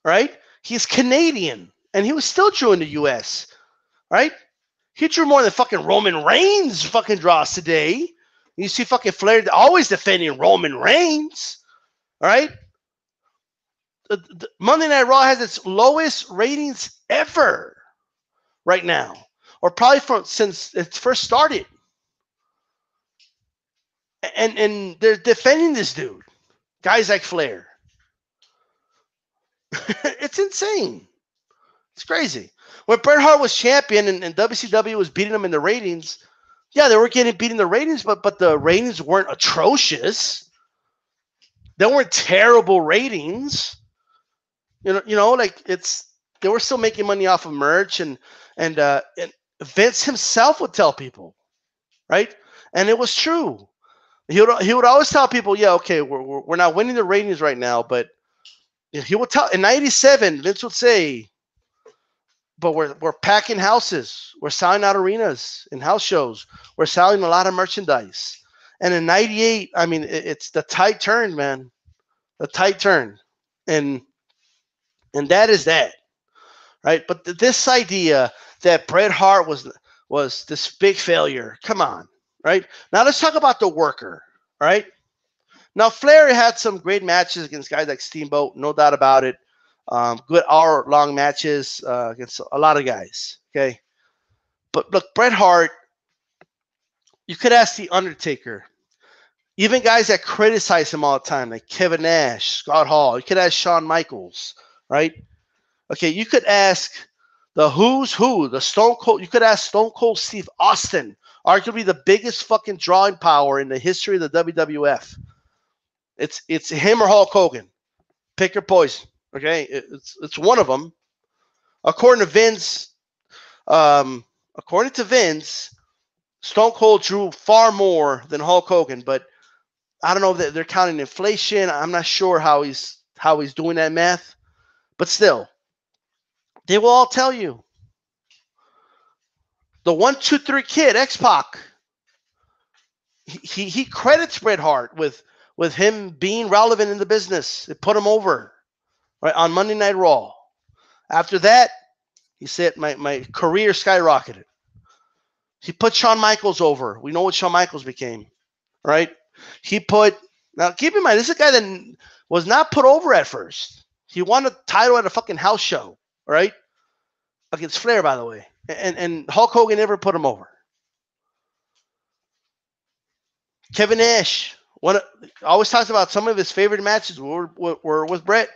right? He's Canadian, and he was still drew in the U.S., right? He drew more than fucking Roman Reigns fucking draws today. You see fucking Flair always defending Roman Reigns. All right? The Monday Night Raw has its lowest ratings ever right now, or probably since it first started. And they're defending this dude. Guys like Flair. It's insane. It's crazy. When Bret Hart was champion and WCW was beating him in the ratings, yeah, they were getting beat in the ratings, but the ratings weren't atrocious. They weren't terrible ratings. Like they were still making money off of merch, and Vince himself would tell people, right? And it was true. He would always tell people, yeah, okay, we're not winning the ratings right now, but he would tell in '97, Vince would say, but we're packing houses, we're selling out arenas and house shows, we're selling a lot of merchandise. And in '98, I mean, it's the tide turned, man, the tide turned, and that is that, right? But this idea that Bret Hart was this big failure, come on, right? Now let's talk about the worker, right? Now Flair had some great matches against guys like Steamboat, no doubt about it. Good hour-long matches against a lot of guys, okay? But look, Bret Hart, you could ask The Undertaker, even guys that criticize him all the time, like Kevin Nash, Scott Hall. You could ask Shawn Michaels, right? Okay, you could ask the who's who, the Stone Cold. You could ask Stone Cold Steve Austin, arguably the biggest fucking drawing power in the history of the WWF. It's him or Hulk Hogan. Pick your poison. Okay, it's one of them. According to Vince, Stone Cold drew far more than Hulk Hogan, but I don't know that they're counting inflation. I'm not sure how he's doing that math, but still, they will all tell you. The 1, 2, 3 kid, X-Pac, he credits Bret Hart with him being relevant in the business. It put him over, right, on Monday Night Raw. Now that, he said, my career skyrocketed. He put Shawn Michaels over. We know what Shawn Michaels became, right? Now keep in mind, this is a guy that was not put over at first. He won a title at a fucking house show, right? Against Flair, by the way. And Hulk Hogan never put him over. Kevin Nash, always talks about some of his favorite matches were with Bret,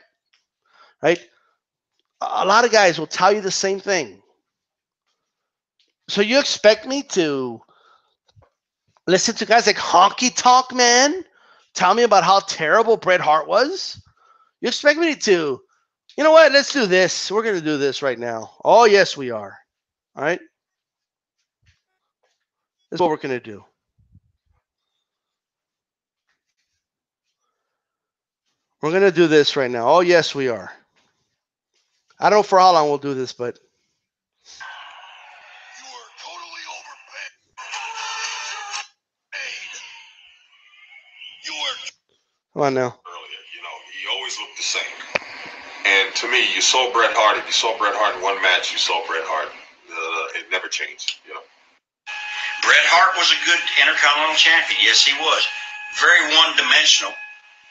right? A lot of guys will tell you the same thing. So you expect me to listen to guys like Honky Tonk Man tell me about how terrible Bret Hart was? You expect me to, you know what, let's do this. We're going to do this right now. Oh, yes, we are. All right? This is what we're going to do. We're going to do this right now. Oh, yes, we are. I don't know for how long we'll do this, but. You are totally overpaid. You are. Come on now. Earlier, he always looked the same. And to me, you saw Bret Hart. If you saw Bret Hart in one match, you saw Bret Hart. It never changed, Bret Hart was a good Intercontinental Champion. Yes, he was. Very one-dimensional.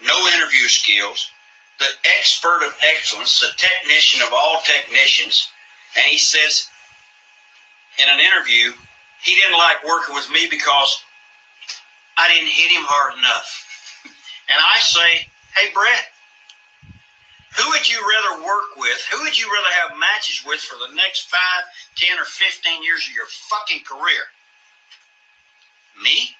No interview skills. The expert of excellence, the technician of all technicians. And he says in an interview, he didn't like working with me because I didn't hit him hard enough. And I say, hey, Bret, who would you rather work with? Who would you rather have matches with for the next 5, 10, or 15 years of your fucking career? Me?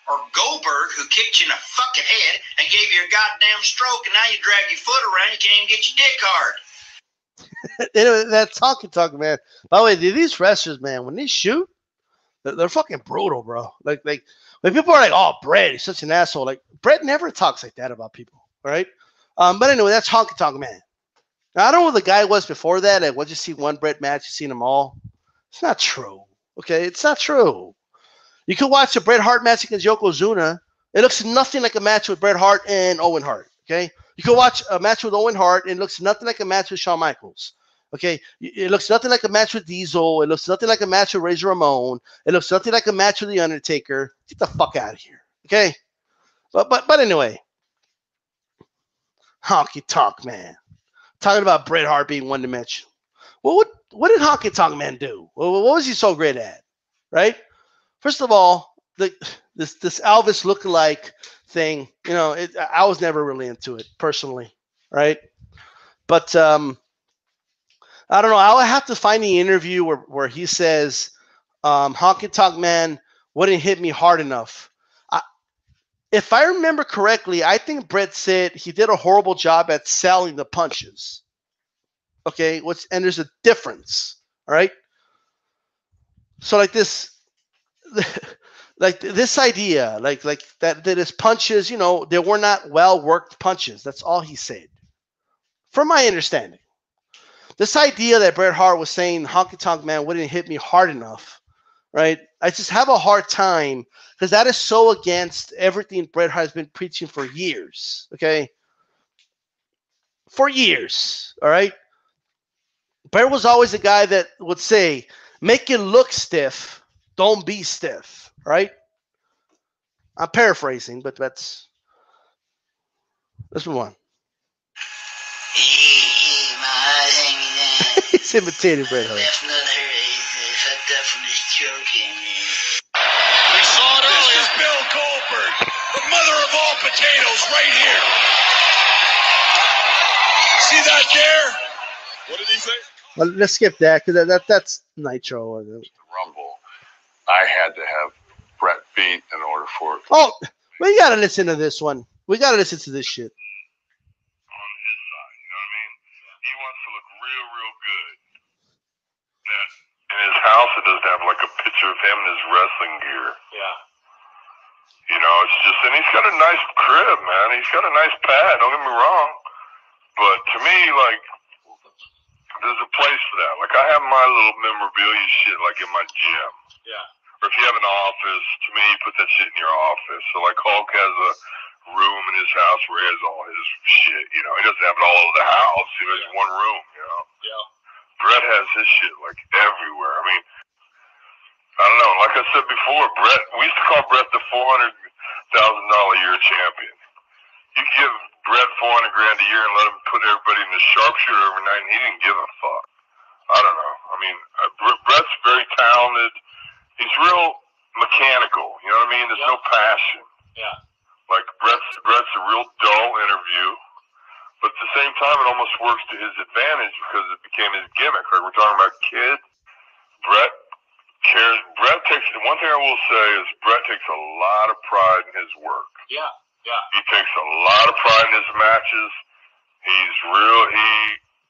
Or Goldberg, who kicked you in the fucking head and gave you a goddamn stroke, and now you drag your foot around, you can't even get your dick hard. That's Honky Man. By the way, these wrestlers, man, when they shoot, they're fucking brutal, bro. Like when people are like, oh, Bret, he's such an asshole. Like, Bret never talks like that about people, all right? But anyway, that's Honky Man. Now, I don't know who the guy was before that. Like, once you see one Bret match, you've seen them all. It's not true, okay? It's not true. You could watch a Bret Hart match against Yokozuna. It looks nothing like a match with Bret Hart and Owen Hart, okay? You could watch a match with Owen Hart, and it looks nothing like a match with Shawn Michaels, okay? It looks nothing like a match with Diesel. It looks nothing like a match with Razor Ramon. It looks nothing like a match with The Undertaker. Get the fuck out of here, Okay, but anyway, Honky Tonk Man talking about Bret Hart being one dimensional. Well, what did Honky Tonk Man do? Well, what was he so great at? Right. First of all, this Elvis lookalike thing. I was never really into it personally. Right. But I don't know. I'll have to find the interview where he says, Honky Tonk Man wouldn't hit me hard enough. If I remember correctly, I think Bret said he did a horrible job at selling the punches. Okay, and there's a difference. All right. So like this, like this idea, like that his punches, they were not well worked punches. That's all he said, from my understanding. This idea that Bret Hart was saying Honky Tonk Man wouldn't hit me hard enough, right? I just have a hard time because that is so against everything Bret Hart has been preaching for years, okay? For years, all right? Bret was always the guy that would say, make it look stiff, don't be stiff, right? I'm paraphrasing, but let's move on. He's imitating Bret Hart. We saw it earlier. This is Bill Goldberg, the mother of all potatoes, right here. See that there? What did he say? Well, let's skip that because that's Nitro. Rumble, I had to have Bret beat in order for it. Oh, we gotta listen to this one. We gotta listen to this shit. On his side, you know what I mean? He wants to look real, real good. In his house, it doesn't have like a picture of him in his wrestling gear. Yeah. It's just, and he's got a nice crib, man. He's got a nice pad. Don't get me wrong, but to me, like, there's a place for that. Like, I have my little memorabilia shit, like, in my gym. Yeah. Or if you have an office, to me, you put that shit in your office. So, like, Hulk has a room in his house where he has all his shit, He doesn't have it all over the house. He has one room, Yeah. Bret has his shit, like, everywhere. I mean, I don't know. Like I said before, we used to call Bret the $400,000 a year champion. You give Bret $400,000 a year and let him put everybody in the sharpshooter every night, and he didn't give a fuck. I don't know. I mean, Bret's very talented. He's real mechanical. You know what I mean? There's no passion. Yeah. Like Bret's a real dull interview, but at the same time, it almost works to his advantage because it became his gimmick. Right? We're talking about Kid. Bret cares. Bret takes. One thing I will say is Bret takes a lot of pride in his work. Yeah. Yeah. He takes a lot of pride in his matches. He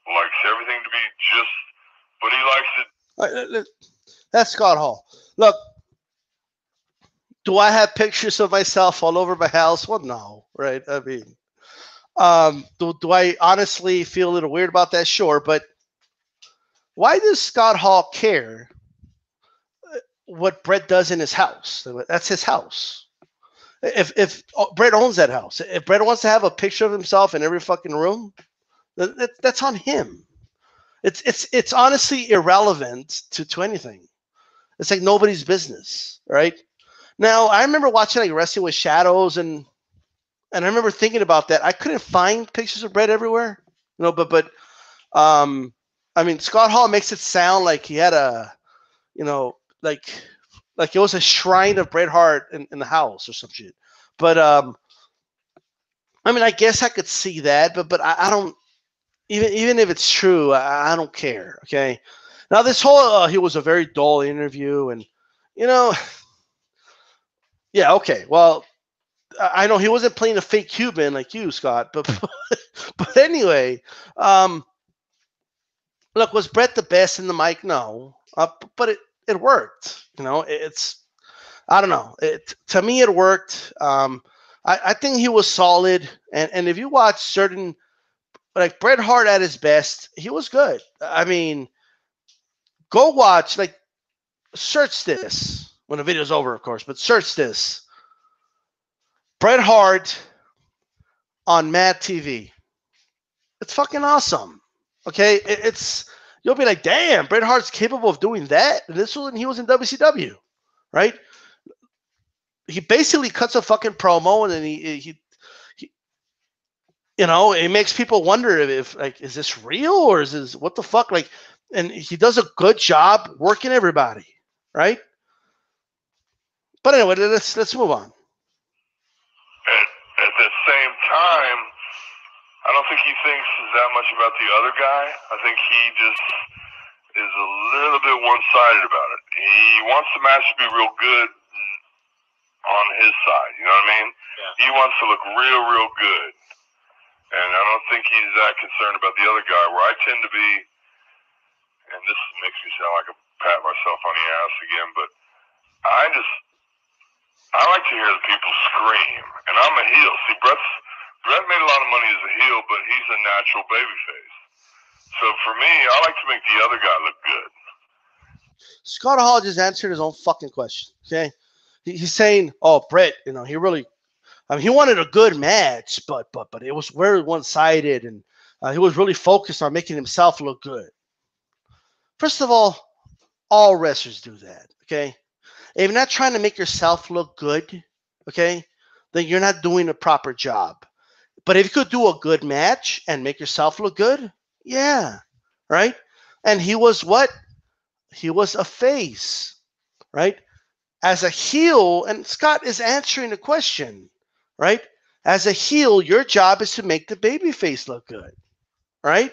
likes everything to be just, but he likes it. That's Scott Hall. Look, do I have pictures of myself all over my house? Well, no, right? I mean, do I honestly feel a little weird about that? Sure, but why does Scott Hall care what Bret does in his house? That's his house. If Bret owns that house, if Bret wants to have a picture of himself in every fucking room, that's on him. It's honestly irrelevant to anything. It's like nobody's business, right? Now, I remember watching like Wrestling with Shadows, and I remember thinking about that. I couldn't find pictures of Bret everywhere, but I mean, Scott Hall makes it sound like he had a, like it was a shrine of Bret Hart in the house or some shit. But I mean, I guess I could see that, but I don't. Even if it's true, I don't care. Okay. Now this whole he was a very dull interview, and yeah, okay. Well, I know he wasn't playing a fake Cuban like you, Scott, but anyway, look, was Bret the best in the mic? No, but it worked. It's I don't know. To me, it worked. I think he was solid, and if you watch certain. Like Bret Hart at his best, he was good. I mean, go watch, like, search this when the video's over, of course, but search this. Bret Hart on Mad TV. It's fucking awesome. Okay? You'll be like, damn, Bret Hart's capable of doing that? And this was when he was in WCW, right? he basically cuts a fucking promo, and then he you know, it makes people wonder if like, is this real or is this what the fuck? Like, and he does a good job working everybody, right? But anyway, let's move on. At the same time, I don't think he thinks that much about the other guy. I think he just is a little bit one-sided about it. He wants the match to be real good on his side, you know what I mean? Yeah. He wants to look real, real good. And I don't think he's that concerned about the other guy, where I tend to be, and this makes me sound like I pat myself on the ass again, but I like to hear the people scream, and I'm a heel. See, Bret made a lot of money as a heel, but he's a natural babyface. So for me, I like to make the other guy look good. Scott Hall just answered his own fucking question. Okay, he's saying, "Oh, Bret, you know, he really, I mean, he wanted a good match, but it was very one-sided, and he was really focused on making himself look good." First of all wrestlers do that. Okay. If you're not trying to make yourself look good, okay, then you're not doing a proper job. But if you could do a good match and make yourself look good, yeah, right? And he was what? He was a face, right? As a heel, and Scott is answering the question, right? As a heel, your job is to make the baby face look good, right?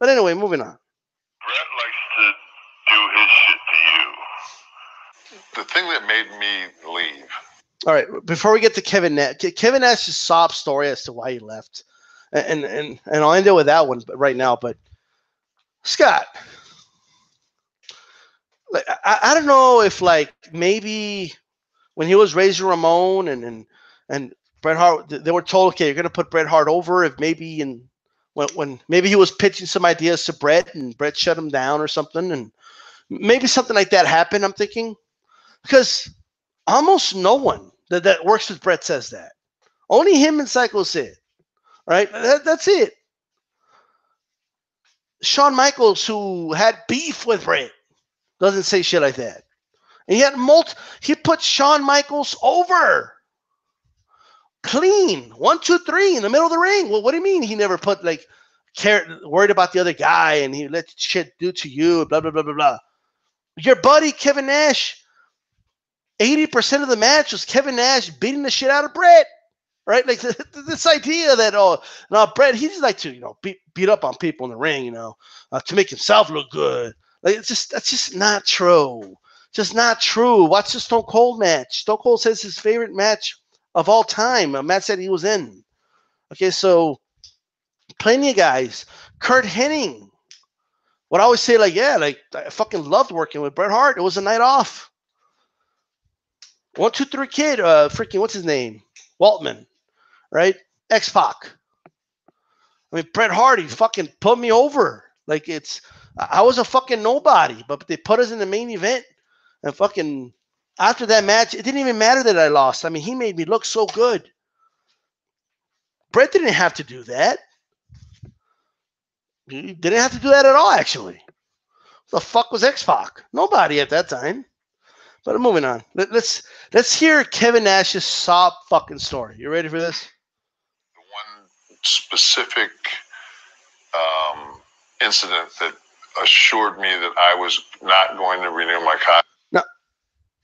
But anyway, moving on. Bret likes to do his shit to you. The thing that made me leave. All right, before we get to Kevin Nash's sob story as to why he left, and I'll end it with that one right now. But Scott, like, I don't know if like maybe when he was Razor Ramon and Bret Hart, they were told, okay, you're gonna put Bret Hart over. If maybe when maybe he was pitching some ideas to Bret and Bret shut him down or something, and maybe something like that happened. I'm thinking. Because almost no one that works with Bret says that. Only him and Psycho Sid. Right? That's it. Shawn Michaels, who had beef with Bret, doesn't say shit like that. And he put Shawn Michaels over. Clean. 1, 2, 3 in the middle of the ring. Well, what do you mean he never put like worried about the other guy and he let shit do to you, blah, blah, blah, blah, blah. Your buddy Kevin Nash, 80% of the match was Kevin Nash beating the shit out of Bret, right? Like this idea that now Bret, he just like to beat up on people in the ring, to make himself look good. Like that's just not true. Just not true. Watch the Stone Cold match. Stone Cold says his favorite match of all time, a match that he was in. Okay, so plenty of guys. Kurt Hennig would always say like, yeah, like I fucking loved working with Bret Hart. It was a night off. 1, 2, 3 Kid, freaking what's his name? Waltman, right? X-Pac. I mean, Bret Hart, he fucking put me over. Like I was a fucking nobody, but they put us in the main event, and fucking after that match, it didn't even matter that I lost. I mean, he made me look so good. Bret didn't have to do that. He didn't have to do that at all, actually. The fuck was X-Pac? Nobody at that time. But moving on. Let's hear Kevin Nash's sob fucking story. You ready for this? One specific incident that assured me that I was not going to renew my contract. Now,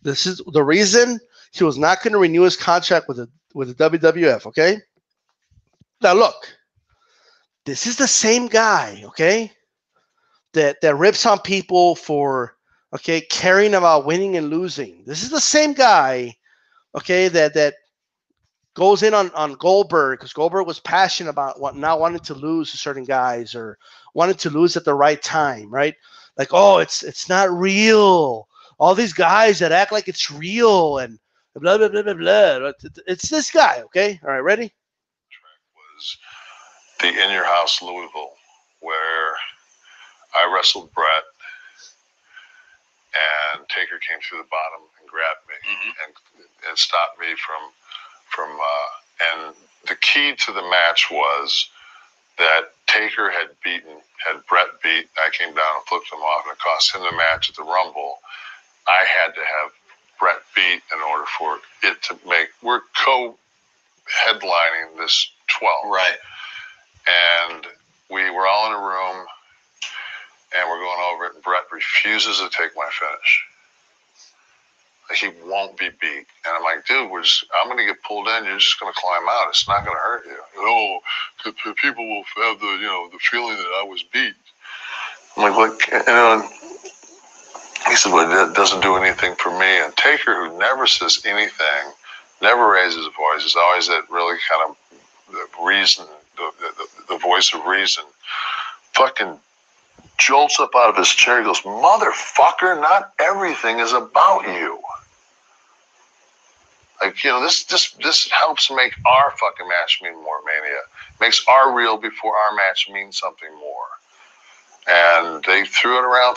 this is the reason he was not going to renew his contract with the WWF. Okay. Now look, this is the same guy. Okay, that rips on people for caring about winning and losing. This is the same guy, that goes in on Goldberg because Goldberg was passionate about not wanting to lose to certain guys or wanted to lose at the right time, right? Like, oh, it's not real. All these guys that act like it's real and blah, blah, blah, blah, blah. It's this guy, okay? All right, ready? Was the In Your House Louisville, where I wrestled Bret, and Taker came through the bottom and grabbed me and stopped me from and the key to the match was that Taker had Bret beat. I came down and flipped him off, and it cost him the match at the Rumble. I had to have Bret beat beat in order for it to make. We're co-headlining this 12. Right. And we were all in a room, and we're going over it, and Bret refuses to take my finish. He won't be beat. And I'm like, dude, I'm going to get pulled in. You're just going to climb out. It's not going to hurt you. Oh, people will have the feeling that I was beat. I'm like, look, he said, well, that doesn't do anything for me. And Taker, who never says anything, never raises a voice, is always that really kind of the reason, the voice of reason, fucking jolts up out of his chair. He goes, motherfucker, not everything is about you. Like, this helps make our fucking match mean more, Mania. Makes our reel before our match mean something more. And they threw it around,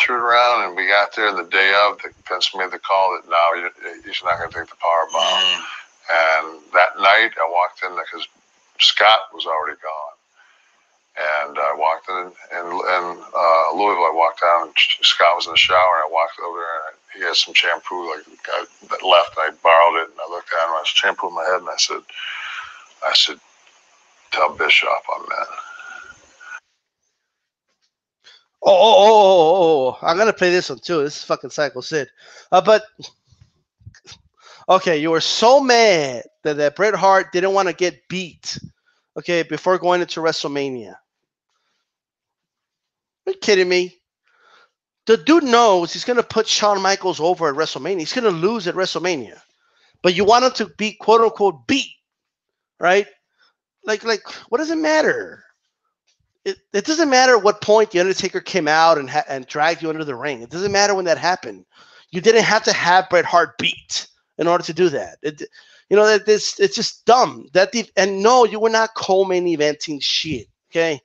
and we got there the day of. Vince made the call that no, he's not going to take the power bomb. And that night, I walked in there because Scott was already gone. And I walked in, and Louisville, I walked down, and Scott was in the shower, and I walked over there, and he had some shampoo, like that left, and I borrowed it, and I looked at him, and I was shampooing my head, and I said, tell Bischoff I'm in. Oh, I'm going to play this one too. This is fucking Psycho Sid. But, okay, you were so mad that Bret Hart didn't want to get beat, okay, before going into WrestleMania. Are you kidding me? The dude knows he's going to put Shawn Michaels over at WrestleMania. He's going to lose at WrestleMania. But you want him to be, quote-unquote, beat, right? Like, what does it matter? It doesn't matter what point the Undertaker came out and dragged you under the ring. It doesn't matter when that happened. You didn't have to have Bret Hart beat in order to do that. It's just dumb. And no, you were not co-main eventing shit, okay?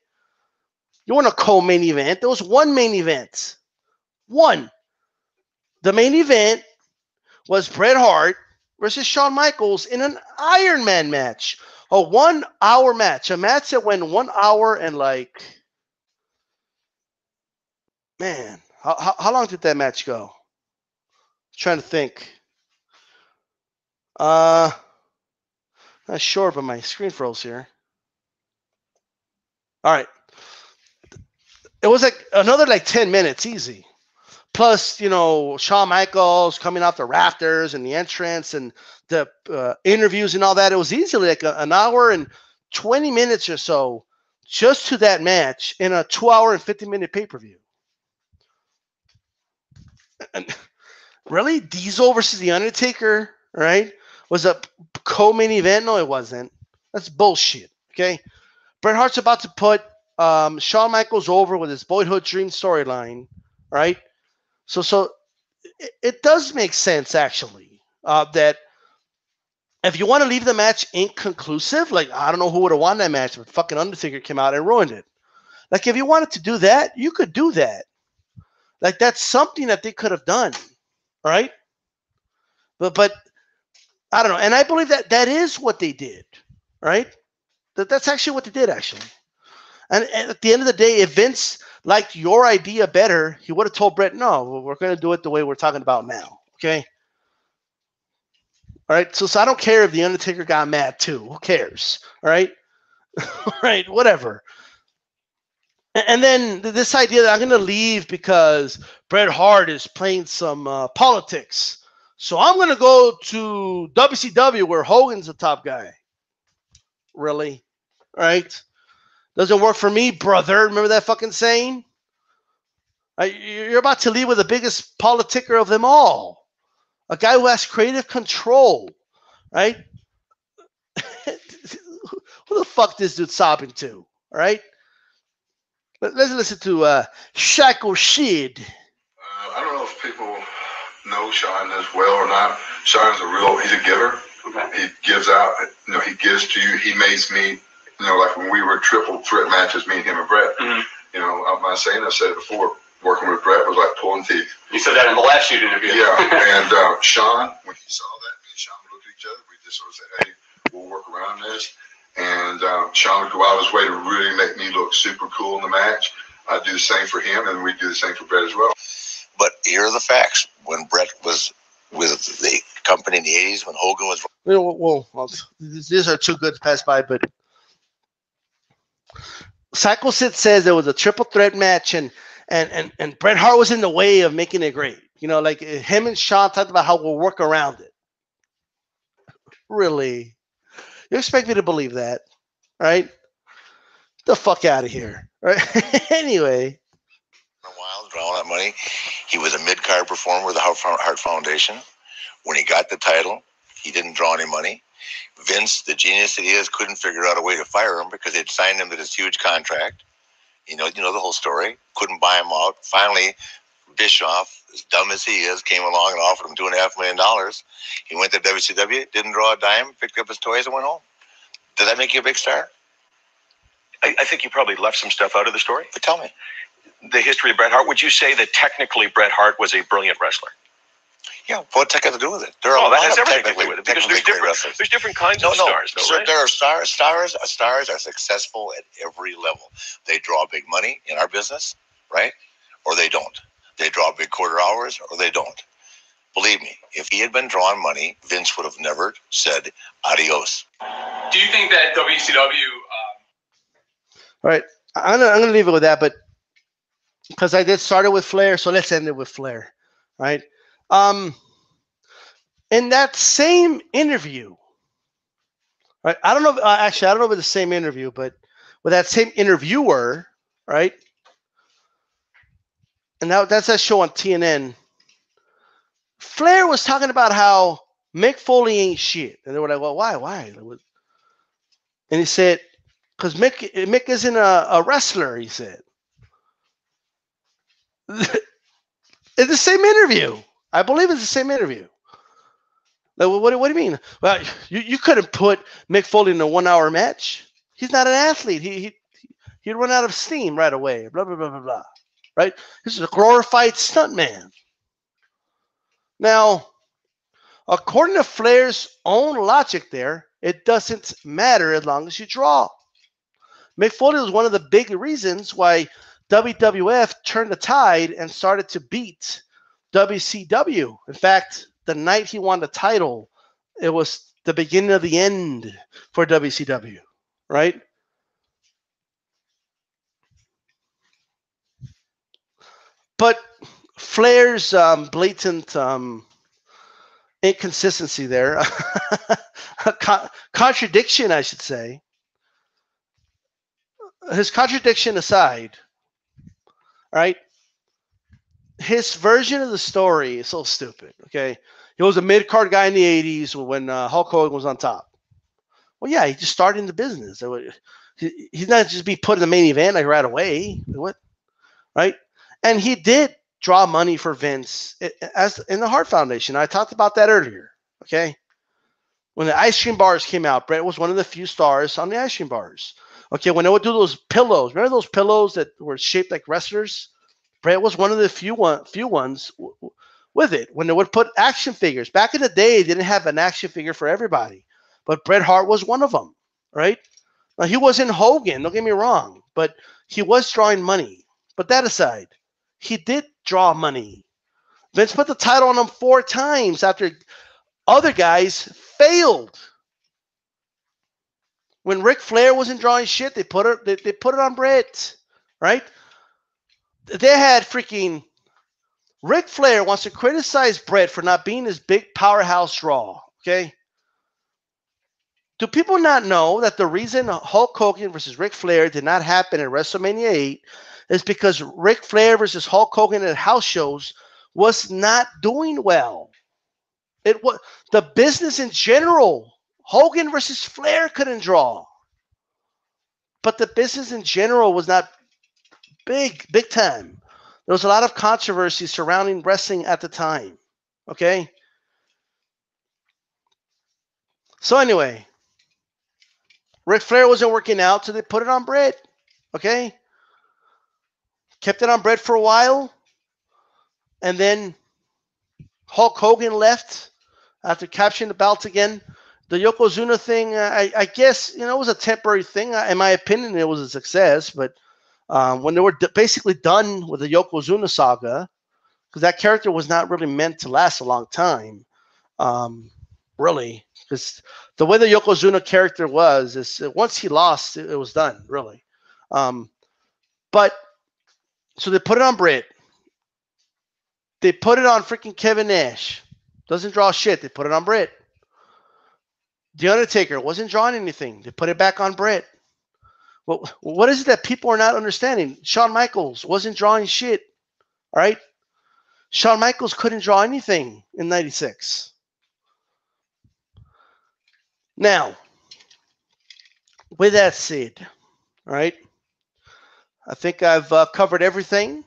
You weren't a co-main event. There was one main event. One. The main event was Bret Hart versus Shawn Michaels in an Iron Man match. A 1 hour match. A match that went 1 hour and man, how long did that match go? I'm trying to think. Not sure, but my screen froze here. All right. It was another 10 minutes, easy. Plus, Shawn Michaels coming off the rafters and the entrance and the interviews and all that. It was easily an hour and 20 minutes or so just to that match in a 2 hour and 50-minute pay-per-view. And really? Diesel versus The Undertaker, right? Was a co-main event? No, it wasn't. That's bullshit, okay? Bret Hart's about to put Shawn Michaels over with his boyhood dream storyline, right? So it does make sense, actually, that if you want to leave the match inconclusive, I don't know who would have won that match, but fucking Undertaker came out and ruined it. If you wanted to do that, you could do that. That's something that they could have done, right? But I don't know. And I believe that is what they did, right? That's actually what they did, actually. And at the end of the day, if Vince liked your idea better, he would have told Bret, no, we're going to do it the way we're talking about now, okay? All right, so I don't care if The Undertaker got mad too. Who cares, all right? All right, whatever. And then this idea that I'm going to leave because Bret Hart is playing some politics. So I'm going to go to WCW where Hogan's the top guy. Really? All right? Doesn't work for me, brother. Remember that fucking saying? You're about to leave with the biggest politicker of them all. A guy who has creative control, right? Who the fuck this dude sobbing to, all right? Let's listen to Shackle Shid. I don't know if people know Shawn as well or not. Shawn's he's a giver. Okay. He gives out, he gives to you. He makes me, like when we were triple threat matches, me and him and Bret. Mm-hmm. I'm not saying, I said it before, working with Bret was like pulling teeth. You said that in the last shoot interview. Yeah, and Shawn, when he saw that, me and Shawn looked at each other, we just sort of said, hey, we'll work around this. And Shawn would go out of his way to really make me look super cool in the match. I'd do the same for him, and we'd do the same for Bret as well. But here are the facts. When Bret was with the company happened in the 80s when Hogan was. Well, these are too good to pass by, but Psycho Sid says there was a triple threat match, and Bret Hart was in the way of making it great. You know, like him and Shawn talked about how we'll work around it. Really? You expect me to believe that, right? The fuck out of here, right? Anyway. A while drawing that money. He was a mid-card performer with the Hart Foundation. When he got the title, he didn't draw any money. Vince, the genius that he is, couldn't figure out a way to fire him because they'd signed him to this huge contract. You know the whole story. Couldn't buy him out. Finally, Bischoff, as dumb as he is, came along and offered him $2.5 million. He went to WCW, didn't draw a dime, picked up his toys and went home. Did that make you a big star? I think you probably left some stuff out of the story. But tell me. The history of Bret Hart. Would you say that technically Bret Hart was a brilliant wrestler? Yeah, what's that got to do with it? There are that a lot has of everything to do with it because there's different kinds of stars. Though, sir, right? there are stars. Stars are successful at every level. They draw big money in our business, right? Or they don't. They draw big quarter hours, or they don't. Believe me, if he had been drawing money, Vince would have never said adios. Do you think that WCW? All right, I'm gonna leave it with that, but because I did start it with Flair, so let's end it with Flair, right? In that same interview, right? I don't know. Actually, I don't know if it's the same interview, but with that same interviewer, right? And that's that show on TNN. Flair was talking about how Mick Foley ain't shit, and they were like, "Well, why?" And he said, "Because Mick isn't a wrestler." He said. It's the same interview. I believe it's the same interview. Like, what do you mean? Well, you couldn't put Mick Foley in a 1 hour match. He's not an athlete. He'd run out of steam right away. Blah blah blah blah blah. Right? This is a glorified stuntman. Now, according to Flair's own logic, there it doesn't matter as long as you draw. Mick Foley was one of the big reasons why WWF turned the tide and started to beat WCW. In fact, the night he won the title, it was the beginning of the end for WCW, right? But Flair's blatant inconsistency there, contradiction, I should say. His contradiction aside, right? His version of the story is so stupid, okay? He was a mid-card guy in the 80s when Hulk Hogan was on top. Well, yeah, he just started in the business. He's not just be put in the main event like right away. What? Right? And he did draw money for Vince as in the Hart Foundation. I talked about that earlier, okay? When the ice cream bars came out, Bret was one of the few stars on the ice cream bars. Okay, when they would do those pillows, remember those pillows that were shaped like wrestlers? Bret was one of the few ones with it. When they would put action figures. Back in the day, they didn't have an action figure for everybody. But Bret Hart was one of them, right? Now, he wasn't Hogan, don't get me wrong. But he was drawing money. But that aside, he did draw money. Vince put the title on him 4 times after other guys failed. When Ric Flair wasn't drawing shit, they put it on Bret, right? They had freaking Ric Flair wants to criticize Bret for not being this big powerhouse draw, okay? Do people not know that the reason Hulk Hogan versus Ric Flair did not happen at WrestleMania 8 is because Ric Flair versus Hulk Hogan at house shows was not doing well. It was the business in general. Hogan versus Flair couldn't draw. But the business in general was not big time. There was a lot of controversy surrounding wrestling at the time. Okay? So anyway, Ric Flair wasn't working out, so they put it on Bret. Okay? Kept it on Bret for a while. And then Hulk Hogan left after capturing the belt again. The Yokozuna thing, I guess, it was a temporary thing. In my opinion, it was a success. But when they were basically done with the Yokozuna saga, because that character was not really meant to last a long time, really, because the way the Yokozuna character was is once he lost, it was done, really. But so they put it on Britt. They put it on freaking Kevin Nash. Doesn't draw shit. They put it on Britt. The Undertaker wasn't drawing anything. They put it back on Britt. Well, what is it that people are not understanding? Shawn Michaels wasn't drawing shit. All right? Shawn Michaels couldn't draw anything in 96. Now, with that said, all right, I think I've covered everything.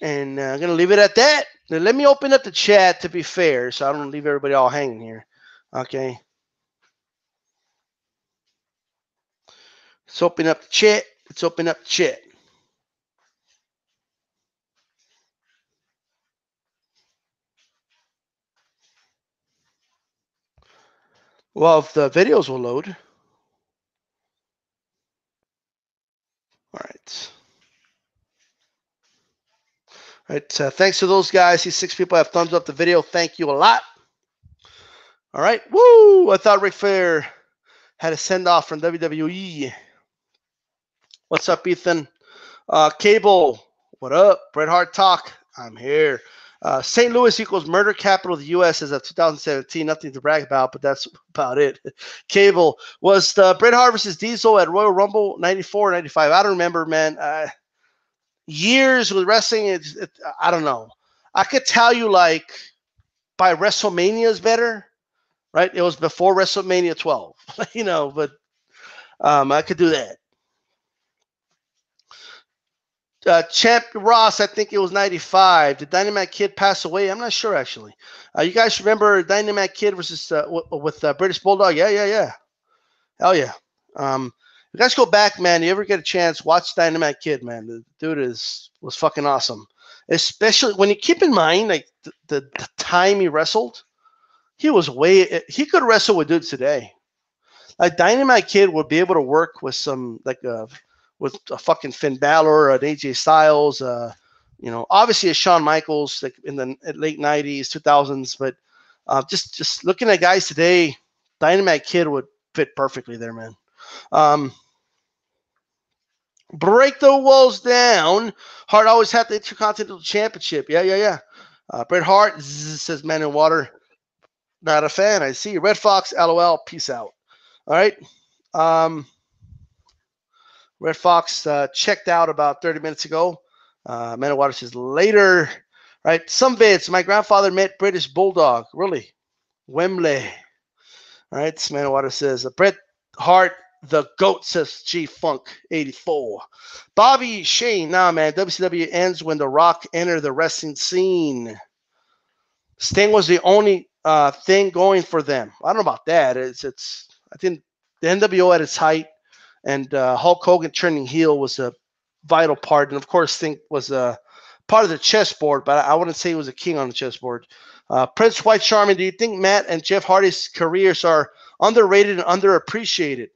And I'm going to leave it at that. Now, let me open up the chat to be fair, so I don't leave everybody all hanging here. Okay. Let's open up the chat. Let's open up the chat. Well, if the videos will load. All right. All right. Thanks to those guys. These 6 people have thumbs up the video. Thank you a lot. All right. Woo! I thought Ric Flair had a send-off from WWE. What's up, Ethan? Cable. What up? Bret Hart talk. I'm here. St. Louis equals murder capital of the U.S. as of 2017. Nothing to brag about, but that's about it. Cable. Was Bret Hart versus Diesel at Royal Rumble 94 or 95? I don't remember, man. Years with wrestling, I don't know. I could tell you, like, by WrestleMania is better, right? It was before WrestleMania 12, you know, but I could do that. Champ Ross, I think it was 95. Did Dynamite Kid pass away? I'm not sure, actually. You guys remember Dynamite Kid versus with British Bulldog? Yeah. Hell yeah. You guys go back, man. You ever get a chance, watch Dynamite Kid, man. The dude was fucking awesome. Especially when you keep in mind, like, the time he wrestled, he could wrestle with dudes today. Like, Dynamite Kid would be able to work with some, like, with a fucking Finn Balor, an AJ Styles, you know, obviously a Shawn Michaels, like in the late 90s, 2000s, but just looking at guys today, Dynamite Kid would fit perfectly there, man. Break the walls down. Hart always had the Intercontinental Championship. Yeah. Bret Hart says Man in Water. Not a fan. I see. Red Fox, LOL. Peace out. All right. Red Fox checked out about 30 minutes ago. Man in Water says later. Right. Some vids. My grandfather met British Bulldog. Really? Wembley. All right. This Man in Water says Bret Hart. The GOAT, says G-Funk 84. Bobby Shane, nah, man. WCW ends when The Rock entered the wrestling scene. Sting was the only thing going for them. I don't know about that. I think the NWO at its height, and Hulk Hogan turning heel was a vital part. And, of course, Sting was a part of the chessboard, but I wouldn't say he was a king on the chessboard. Prince White Charming, do you think Matt and Jeff Hardy's careers are underrated and underappreciated?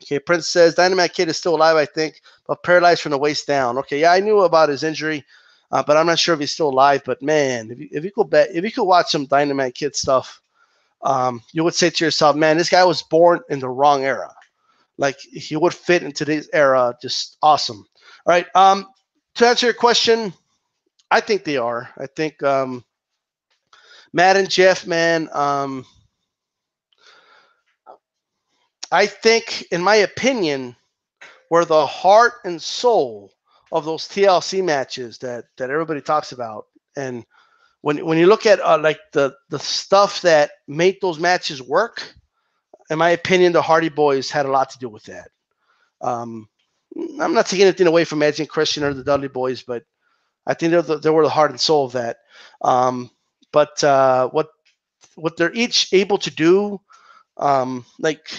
Okay, Prince says Dynamite Kid is still alive, I think, but paralyzed from the waist down. Okay, yeah, I knew about his injury, but I'm not sure if he's still alive. But man, if you could watch some Dynamite Kid stuff, you would say to yourself, man, this guy was born in the wrong era. Like, he would fit in today's era, just awesome. All right, to answer your question, I think they are. I think Matt and Jeff, man. I think, in my opinion, were the heart and soul of those TLC matches that everybody talks about. And when you look at like the stuff that made those matches work, in my opinion, the Hardy Boys had a lot to do with that. I'm not taking anything away from Edge and Christian or the Dudley Boys, but I think they were the heart and soul of that. But what they're each able to do, like,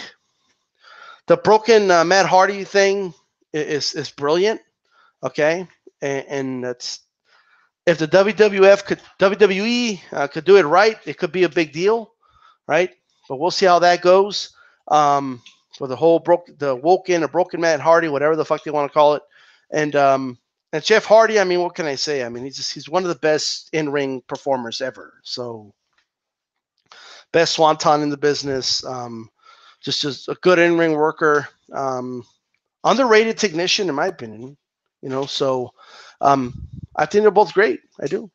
the broken Matt Hardy thing is brilliant, okay, and that's, if the WWE could do it right, it could be a big deal, right? But we'll see how that goes. For the whole broken Matt Hardy, whatever the fuck they want to call it, and Jeff Hardy. I mean, what can I say? I mean, he's one of the best in-ring performers ever. So best swanton in the business. Just a good in-ring worker. Underrated technician, in my opinion. So I think they're both great. I do.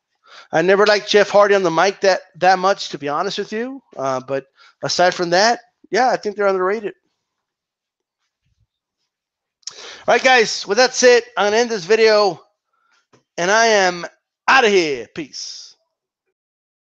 I never liked Jeff Hardy on the mic that much, to be honest with you. But aside from that, yeah, I think they're underrated. All right, guys. Well, that's it. I'm going to end this video, and I am out of here. Peace.